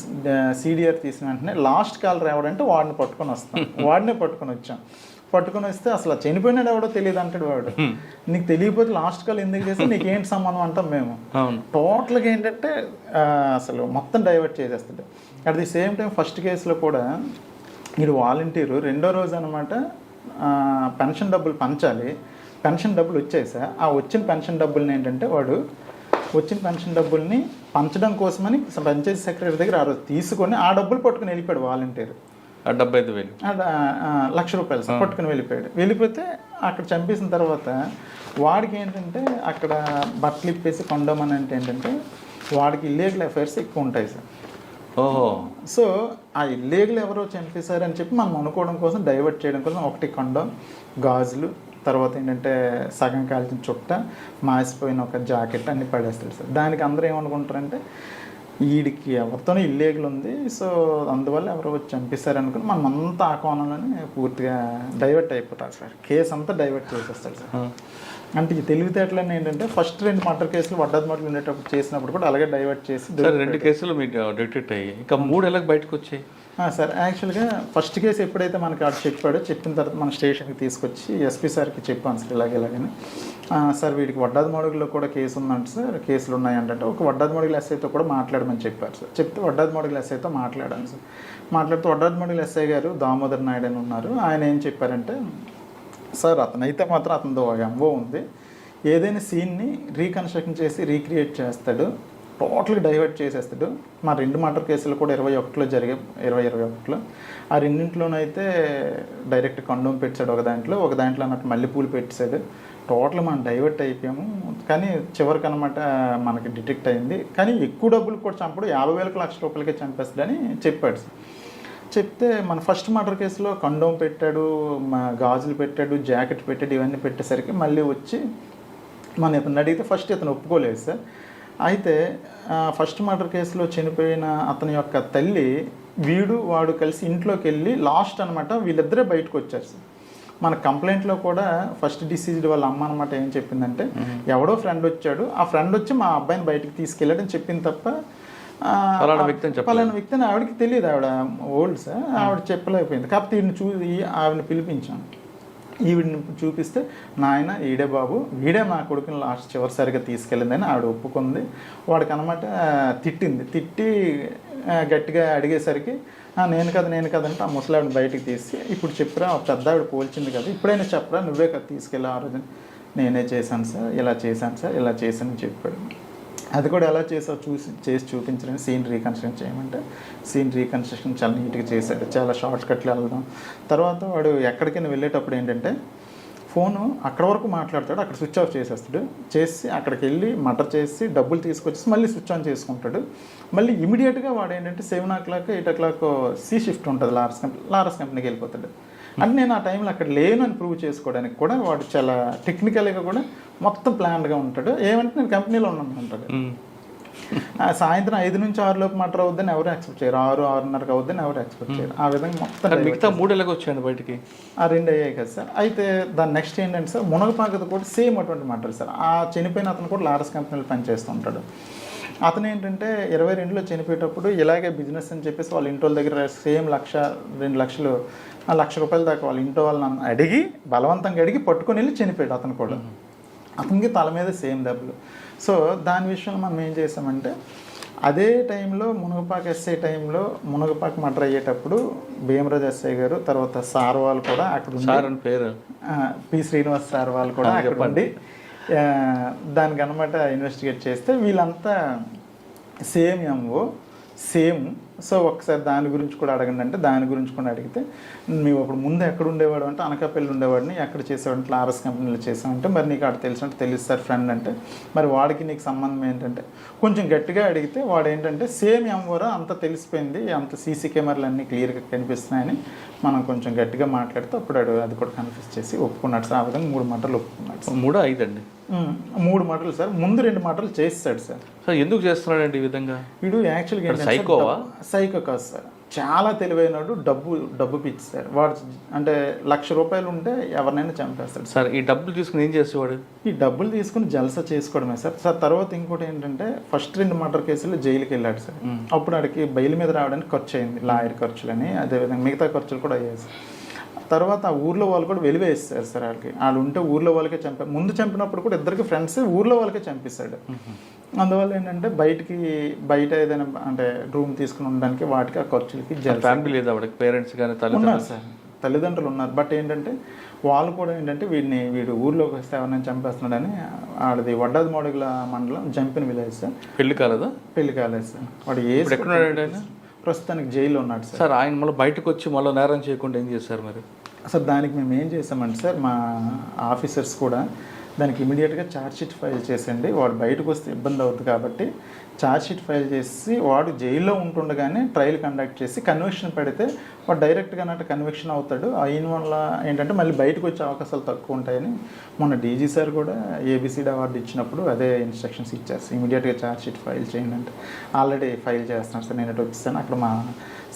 CDR తీసిన వెంటనే లాస్ట్ కాల్ రావడంటే వాడిని పట్టుకొని వస్తాం. వాడినే పట్టుకొని వస్తే అసలు చనిపోయినాడు ఎవడో తెలియదు అంటాడు వాడు. నీకు తెలియకపోతే లాస్ట్ కాల్ ఎందుకు చేస్తే నీకేంటి సంబంధం అంటాం మేము. టోటల్గా ఏంటంటే అసలు మొత్తం డైవర్ట్ చేసేస్తాడు. At the same time first కేసులో కూడా మీరు వాలంటీరు 2వ రోజు అనమాట పెన్షన్ డబ్బులు పంచాలి. పెన్షన్ డబ్బులు వచ్చాయి సార్. ఆ వచ్చిన పెన్షన్ డబ్బుల్ని ఏంటంటే వాడు వచ్చిన పెన్షన్ డబ్బుల్ని పంచడం కోసమని పంచాయతీ సెక్రటరీ దగ్గర ఆ రోజు తీసుకొని ఆ డబ్బులు పట్టుకుని వెళ్ళిపోయాడు వాలంటీర్. 75,000 ₹1,00,000 సార్ పట్టుకుని వెళ్ళిపోతే అక్కడ చంపేసిన తర్వాత వాడికి ఏంటంటే అక్కడ బట్టలు ఇప్పేసి కొండమని అంటే ఏంటంటే వాడికి ఇల్లీగల్ అఫైర్స్ ఎక్కువ ఉంటాయి సార్. సో ఆ ఇల్లీగల్ ఎవరో చంపేశారని చెప్పి మనం అనుకోవడం కోసం డైవర్ట్ చేయడం కోసం ఒకటి కొండం, గాజులు, తర్వాత ఏంటంటే సగం కాల్చిన చుట్ట, మాసిపోయిన ఒక జాకెట్ అన్ని పడేస్తాడు సార్. దానికి అందరూ ఏమనుకుంటారంటే వీడికి ఎవరితోనూ ఇల్లీగల్ ఉంది, సో అందువల్ల ఎవరో వచ్చి చంపిస్తారనుకుని మనం అంతా ఆ కోణంలోనే పూర్తిగా డైవర్ట్ అయిపోతారు సార్. కేసు అంతా డైవర్ట్ చేసేస్తాడు సార్. అంటే ఈ తెలివితేటలన్నీ ఏంటంటే ఫస్ట్ 2 మర్డర్ కేసులు వడ్డాది ఉండేటప్పుడు చేసినప్పుడు కూడా అలాగే డైవర్ట్ చేసి 2 కేసులు మీకు డిటెక్ట్ అయ్యాయి, ఇంకా 3 ఎలాగ బయటకు వచ్చాయి సార్. యాక్చువల్గా ఫస్ట్ కేసు ఎప్పుడైతే మనకి అటు చెప్పిన తర్వాత మన స్టేషన్కి తీసుకొచ్చి SP సార్కి చెప్పాను సార్ ఇలాగని. సార్ వీడికి వడ్డాది మడుగులో కూడా కేసు ఉందంట సార్, కేసులు ఉన్నాయంటే ఒక వడ్డాది మడుగుల SIతో కూడా మాట్లాడమని చెప్పారు సార్. చెప్తే వడ్డాది మడుగుల SIతో మాట్లాడాను సార్. మాట్లాడుతూ వడ్డాది మడుగుల SI గారు దామోదర్ నాయుడు అని ఉన్నారు. ఆయన ఏం చెప్పారంటే సార్ అతనైతే మాత్రం అతనితో ఎంఓ ఉంది, ఏదైనా సీన్ని రీకన్స్ట్రక్షన్ చేసి రీక్రియేట్ చేస్తాడు, టోటల్గా డైవర్ట్ చేసేస్తాడు. మా 2 మర్డర్ కేసులు కూడా 21లో జరిగాయి, 2021లో. ఆ రెండింటిలోనైతే డైరెక్ట్ కండోమ్ పెట్టాడు ఒక దాంట్లో అన్నట్టు మల్లెపూలు పెట్టాడు. టోటల్ మనం డైవర్ట్ అయిపోయాము. కానీ చివరికి అనమాట మనకి డిటెక్ట్ అయింది. కానీ ఎక్కువ డబ్బులు కూడా చంపడు, 50,000 1,00,000 చంపేస్తాడని చెప్పాడు సార్. చెప్తే మన ఫస్ట్ మర్డర్ కేసులో కండోమ్ పెట్టాడు, మా గాజులు పెట్టాడు, జాకెట్ పెట్టాడు, ఇవన్నీ పెట్టేసరికి మళ్ళీ వచ్చి మన ఇతను అడిగితే ఫస్ట్ ఇతను ఒప్పుకోలేదు సార్. అయితే ఫస్ట్ మర్డర్ కేసులో చనిపోయిన అతని యొక్క తల్లి వాడు కలిసి ఇంట్లోకి వెళ్ళి లాస్ట్ అనమాట వీళ్ళిద్దరే బయటకు వచ్చారు సార్. మన కంప్లైంట్లో కూడా ఫస్ట్ డిసీజ్డ్ వాళ్ళ అమ్మ అనమాట ఏం చెప్పిందంటే, ఎవడో ఫ్రెండ్ వచ్చాడు, ఆ ఫ్రెండ్ వచ్చి మా అబ్బాయిని బయటకు తీసుకెళ్ళాడని చెప్పింది తప్ప పలానా వ్యక్తిని ఆవిడకి తెలియదు. ఆవిడ ఓల్డ్ సార్, ఆవిడ చెప్పలేకపోయింది. కాకపోతే ఆవిడని పిలిపించాను. ఈవిడిని చూపిస్తే, నాయన ఈడే బాబు, వీడే మా కొడుకుని లాస్ట్ చివరిసరిగా తీసుకెళ్ళిందని ఆవిడ ఒప్పుకుంది. వాడికి అనమాట తిట్టి గట్టిగా అడిగేసరికి నేను కదా అంటే ఆ ముసలావిడ బయటికి తీసి, ఇప్పుడు చెప్పరా పెద్ద ఆవిడ పోల్చింది కదా, ఇప్పుడైనా చెప్పరా, నువ్వే కదా తీసుకెళ్ళి ఆ రోజు. నేనే చేశాను సార్, ఇలా చేశానని చెప్పాడు. అది కూడా ఎలా చేసి చూపించడానికి సీన్ రీకన్స్ట్రక్షన్ చేయమంటే సీన్ రీకన్స్ట్రక్షన్ చాలా నీట్గా చేశాడు. చాలా షార్ట్ కట్లు వెళ్ళడం. తర్వాత వాడు ఎక్కడికైనా వెళ్ళేటప్పుడు ఏంటంటే ఫోను అక్కడ వరకు మాట్లాడతాడు, అక్కడ స్విచ్ ఆఫ్ చేసేస్తాడు. చేసి అక్కడికి వెళ్ళి మర్డర్ చేసి డబ్బులు తీసుకొచ్చేసి మళ్ళీ స్విచ్ ఆన్ చేసుకుంటాడు. మళ్ళీ ఇమీడియట్గా వాడు ఏంటంటే 7 o'clock 8 o'clock సి షిఫ్ట్ ఉంటుంది లారస్ కంపెనీకి వెళ్ళిపోతాడు. అంటే నేను ఆ టైంలో అక్కడ లేను అని ప్రూవ్ చేసుకోవడానికి కూడా వాడు చాలా టెక్నికల్గా కూడా మొత్తం ప్లాన్డ్గా ఉంటాడు. ఏమంటే నేను కంపెనీలో ఉన్నాను అంటాడు. సాయంత్రం 5 నుంచి 6 లోపు మర్డర్ అవుద్దని ఎవరు ఎక్స్పెక్ట్ చేయరు, 6, 6:30 అవుద్దని ఎవరు ఎక్స్పెక్ట్ చేయరు. ఆ విధంగా మొత్తం మిగతా 3 ఎలాగ వచ్చాయండి బయటికి? ఆ 2 అయ్యాయి కదా సార్. అయితే దాని నెక్స్ట్ ఏంటంటే సార్, మునగపాకది కూడా సేమ్ అటువంటి మర్డర్ సార్. ఆ చనిపోయిన అతను కూడా లారస్ కంపెనీలో పనిచేస్తూ ఉంటాడు. అతను ఏంటంటే 22లో చనిపోయేటప్పుడు ఇలాగే బిజినెస్ అని చెప్పేసి వాళ్ళ ఇంటి వాళ్ళ దగ్గర సేమ్ 1,00,000 2,00,000 ₹1,00,000 దాకా వాళ్ళ ఇంట్లో వాళ్ళని అడిగి బలవంతంగా అడిగి పట్టుకొని వెళ్ళి చనిపోయాడు అతను కూడా. అతనికి తల మీద సేమ్ దెబ్బలు. సో దాని విషయంలో మనం ఏం చేసామంటే, అదే టైంలో మునగపాక ఎస్ఐ టైంలో మునగపాక మర్డర్ అయ్యేటప్పుడు భీమరాజు ఎస్ఐ గారు, తర్వాత సార్ వాళ్ళు కూడా అక్కడ పేరు పి శ్రీనివాస్ సార్ వాళ్ళు కూడా అక్కడ ఉండి దానికి అనమాట ఇన్వెస్టిగేట్ చేస్తే వీళ్ళంతా సేమ్ ఎంఓ సేమ్. సో ఒకసారి దాని గురించి కూడా అడగండి అంటే దాని గురించి కూడా అడిగితే, మేము అప్పుడు ముందు ఎక్కడ ఉండేవాడు అంటే అనకాపల్లి ఉండేవాడిని, ఎక్కడ చేసేవాడిని లారస్ కంపెనీలో చేసామంటే, మరి నీకు అక్కడ తెలిసినట్టు తెలుసు సార్ ఫ్రెండ్ అంటే, మరి వాడికి నీకు సంబంధం ఏంటంటే కొంచెం గట్టిగా అడిగితే వాడు ఏంటంటే సేమ్ ఎంవరా అంతా తెలిసిపోయింది, అంత సీసీ కెమెరాలు అన్నీ క్లియర్గా కనిపిస్తున్నాయని మనం కొంచెం గట్టిగా మాట్లాడితే అప్పుడు అది కూడా కన్ఫ్యూజ్ చేసి ఒప్పుకున్నాడు సార్. ఆ విధంగా 3 మర్డర్లు ఒప్పుకున్నాడు సార్. 3 5 అండి? 3 మర్డర్లు సార్. ముందు 2 మర్డర్లు చేస్తాడు సార్. సార్ ఎందుకు చేస్తున్నాడండి ఈ విధంగా? వీడు యాక్చువల్గా సైకో కాదు సార్, చాలా తెలివైనడు, డబ్బు పిచ్చి సార్. వాడు అంటే ₹1,00,000 ఉంటే ఎవరినైనా చంపేస్తాడు సార్. ఈ డబ్బులు తీసుకుని ఏం చేసేవాడు? ఈ డబ్బులు తీసుకుని జలసా చేసుకోవడమే సార్. సార్ తర్వాత ఇంకోటి ఏంటంటే, ఫస్ట్ 2 మర్డర్ కేసులు జైలుకి వెళ్ళాడు సార్. అప్పుడు వాడికి బెయిల్ మీద రావడానికి ఖర్చు అయింది, లాయర్ ఖర్చులని, అదేవిధంగా మిగతా ఖర్చులు కూడా అయ్యాయి సార్. తర్వాత ఆ ఊర్లో వాళ్ళు కూడా వెలివేస్తారు సార్. వాళ్ళు ఉంటే ఊర్లో వాళ్ళకే ముందు చంపినప్పుడు కూడా ఇద్దరికి ఫ్రెండ్స్ ఊర్లో వాళ్ళకే చంపిస్తాడు. అందువల్ల ఏంటంటే బయట ఏదైనా అంటే రూమ్ తీసుకుని ఉండడానికి వాటికి ఆ ఖర్చులకి ఫ్యామిలీ లేదు, పేరెంట్స్ కానీ ఉన్నారు సార్, తల్లిదండ్రులు ఉన్నారు. బట్ ఏంటంటే వాళ్ళు కూడా ఏంటంటే వీడు ఊర్లోకి వస్తే ఎవరైనా చంపేస్తున్నాడని, ఆడది వడ్డాది మోడుగుల మండలం జంపిన విలేజ్ సార్. పెళ్లి కాలేదు సార్. వాడు ప్రస్తుతానికి జైల్లో ఉన్నాడు సార్. సార్ ఆయన మళ్ళీ బయటకు వచ్చి మళ్ళీ నేరం చేయకుండా ఏం చేశారు మరి? సార్ దానికి మేము ఏం చేసామంటే సార్, మా ఆఫీసర్స్ కూడా దానికి ఇమీడియట్గా ఛార్జ్షీట్ ఫైల్ చేసండి, వాడు బయటకు వస్తే ఇబ్బంది అవుతుంది కాబట్టి ఛార్జ్షీట్ ఫైల్ చేసి వాడు జైల్లో ఉంటుండగానే ట్రయల్ కండక్ట్ చేసి కన్విక్షన్ పెడితే వాడు డైరెక్ట్గా అన్నట్టు కన్విక్షన్ అవుతాడు. అయిన వల్ల ఏంటంటే మళ్ళీ బయటకు వచ్చే అవకాశాలు తక్కువ ఉంటాయని మొన్న డీజీ సార్ కూడా ఏబిసిడి అవార్డు ఇచ్చినప్పుడు అదే ఇన్స్ట్రక్షన్స్ ఇచ్చారు. ఇమీడియట్గా ఛార్జ్షీట్ ఫైల్ చేయండి అంటే ఆల్రెడీ ఫైల్ చేస్తున్నారు సార్. నేను వచ్చేసాను, అక్కడ మా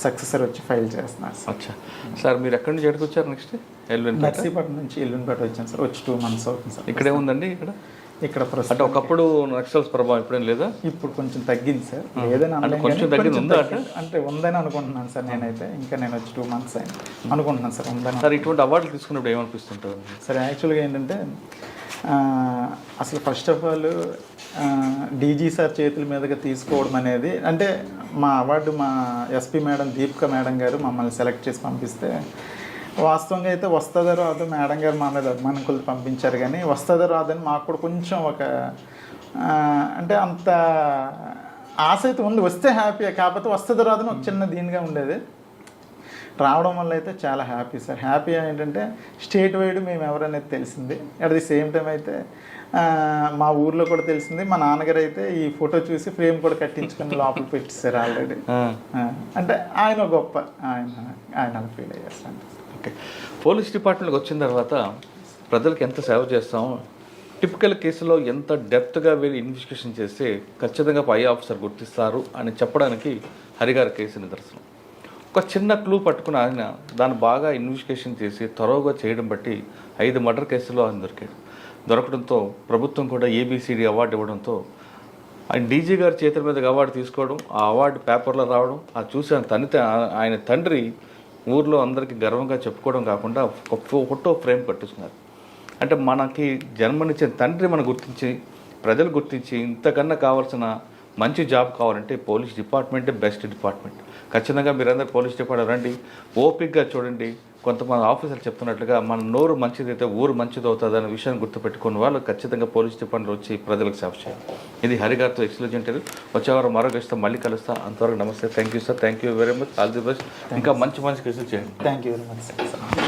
సక్సెసర్ వచ్చి ఫైల్ చేస్తున్నారు సార్. అచ్చా సార్, మీరు ఎక్కడి నుంచి ఎక్కడికి వచ్చారు? నెక్స్ట్ నర్సీపట్నం నుంచి ఎల్లుండిపేట వచ్చాను సార్. వచ్చి 2 months అవుతుంది సార్. ఇక్కడే ఉందండి? ఇక్కడ అంటే ఒకప్పుడు నక్సల్స్ ప్రభావం ఇప్పుడేం లేదా? ఇప్పుడు కొంచెం తగ్గింది సార్. ఏదైనా అంటే ఉందని అనుకుంటున్నాను సార్ నేనైతే. ఇంకా నేను వచ్చి 2 months అయింది అనుకుంటున్నాను సార్. ఉందని సార్. ఇటువంటి అవార్డులు తీసుకున్నప్పుడు ఏమనిపిస్తుంటారు సార్? యాక్చువల్గా ఏంటంటే అసలు first of all DG sir చేతుల మీదుగా తీసుకోవడం అనేది, అంటే మా అవార్డు మా ఎస్పీ మేడం దీపిక మేడం గారు మమ్మల్ని సెలెక్ట్ చేసి పంపిస్తే, వాస్తవంగా అయితే వస్తుందో రాదో మేడం గారు మా మీద అభిమానం కొద్ది పంపించారు, కానీ వస్తుందో రాదని మాకు కూడా కొంచెం ఒక అంటే అంత ఆశ అయితే ఉంది. వస్తే హ్యాపీ, కాకపోతే వస్తుందో రాదని ఒక చిన్న దీనిగా ఉండేది. రావడం వల్ల అయితే చాలా హ్యాపీ సార్. హ్యాపీ ఏంటంటే స్టేట్ వైడ్ మేము ఎవరనేది తెలిసింది. అట్ ది సేమ్ టైం అయితే మా ఊర్లో కూడా తెలిసింది. మా నాన్నగారు అయితే ఈ ఫోటో చూసి ఫ్రేమ్ కూడా కట్టించుకొని లోపల పెట్టేశారు ఆల్రెడీ. అంటే ఆయన గొప్ప ఆయన ఫీల్ అయ్యారు సార్. ఓకే, పోలీస్ డిపార్ట్మెంట్కి వచ్చిన తర్వాత ప్రజలకు ఎంత సేవ చేస్తాం, టిపికల్ కేసులో ఎంత డెప్త్గా వీళ్ళు ఇన్వెస్టిగేషన్ చేస్తే ఖచ్చితంగా పై ఆఫీసర్ గుర్తిస్తారు అని చెప్పడానికి హరిగారి కేసు నిదర్శనం. ఒక చిన్న క్లూ పట్టుకుని ఆయన దాన్ని బాగా ఇన్వెస్టిగేషన్ చేసి త్వరగా చేయడం బట్టి 5 మర్డర్ కేసుల్లో ఆయన దొరకడంతో ప్రభుత్వం కూడా ABCD అవార్డు ఇవ్వడంతో ఆయన డీజీ గారి చేతుల మీదకి అవార్డు తీసుకోవడం, ఆ అవార్డు పేపర్లో రావడం, అది చూసి ఆయన తండ్రి ఊర్లో అందరికీ గర్వంగా చెప్పుకోవడం కాకుండా ఒక ఫోటో ఫ్రేమ్ కట్టిస్తున్నారు. అంటే మనకి జన్మనిచ్చిన తండ్రి మనం గుర్తించి, ప్రజలు గుర్తించి, ఇంతకన్నా కావాల్సిన మంచి జాబ్ కావాలంటే పోలీస్ డిపార్ట్మెంటే బెస్ట్ డిపార్ట్మెంట్. ఖచ్చితంగా మీరందరూ పోలీస్ డిపార్ట్మెంట్ రండి, ఓపిక్గా చూడండి. కొంతమంది ఆఫీసర్లు చెప్తున్నట్లుగా మన నోరు మంచిదైతే ఊరు మంచిది అవుతుంది అనే విషయాన్ని గుర్తుపెట్టుకున్న వాళ్ళు ఖచ్చితంగా పోలీస్ డిపార్ట్మెంట్ వచ్చి ప్రజలకు సేవ చేయాలి. ఇది హరిగారితో ఎక్స్క్లూజివ్. వచ్చేవారు మరో గెస్ట్తో మళ్ళీ కలుస్తా. అంతవరకు నమస్తే. Thank you sir. Thank you very much. All the best. ఇంకా మంచి కేసులు చేయండి. Thank you very much sir.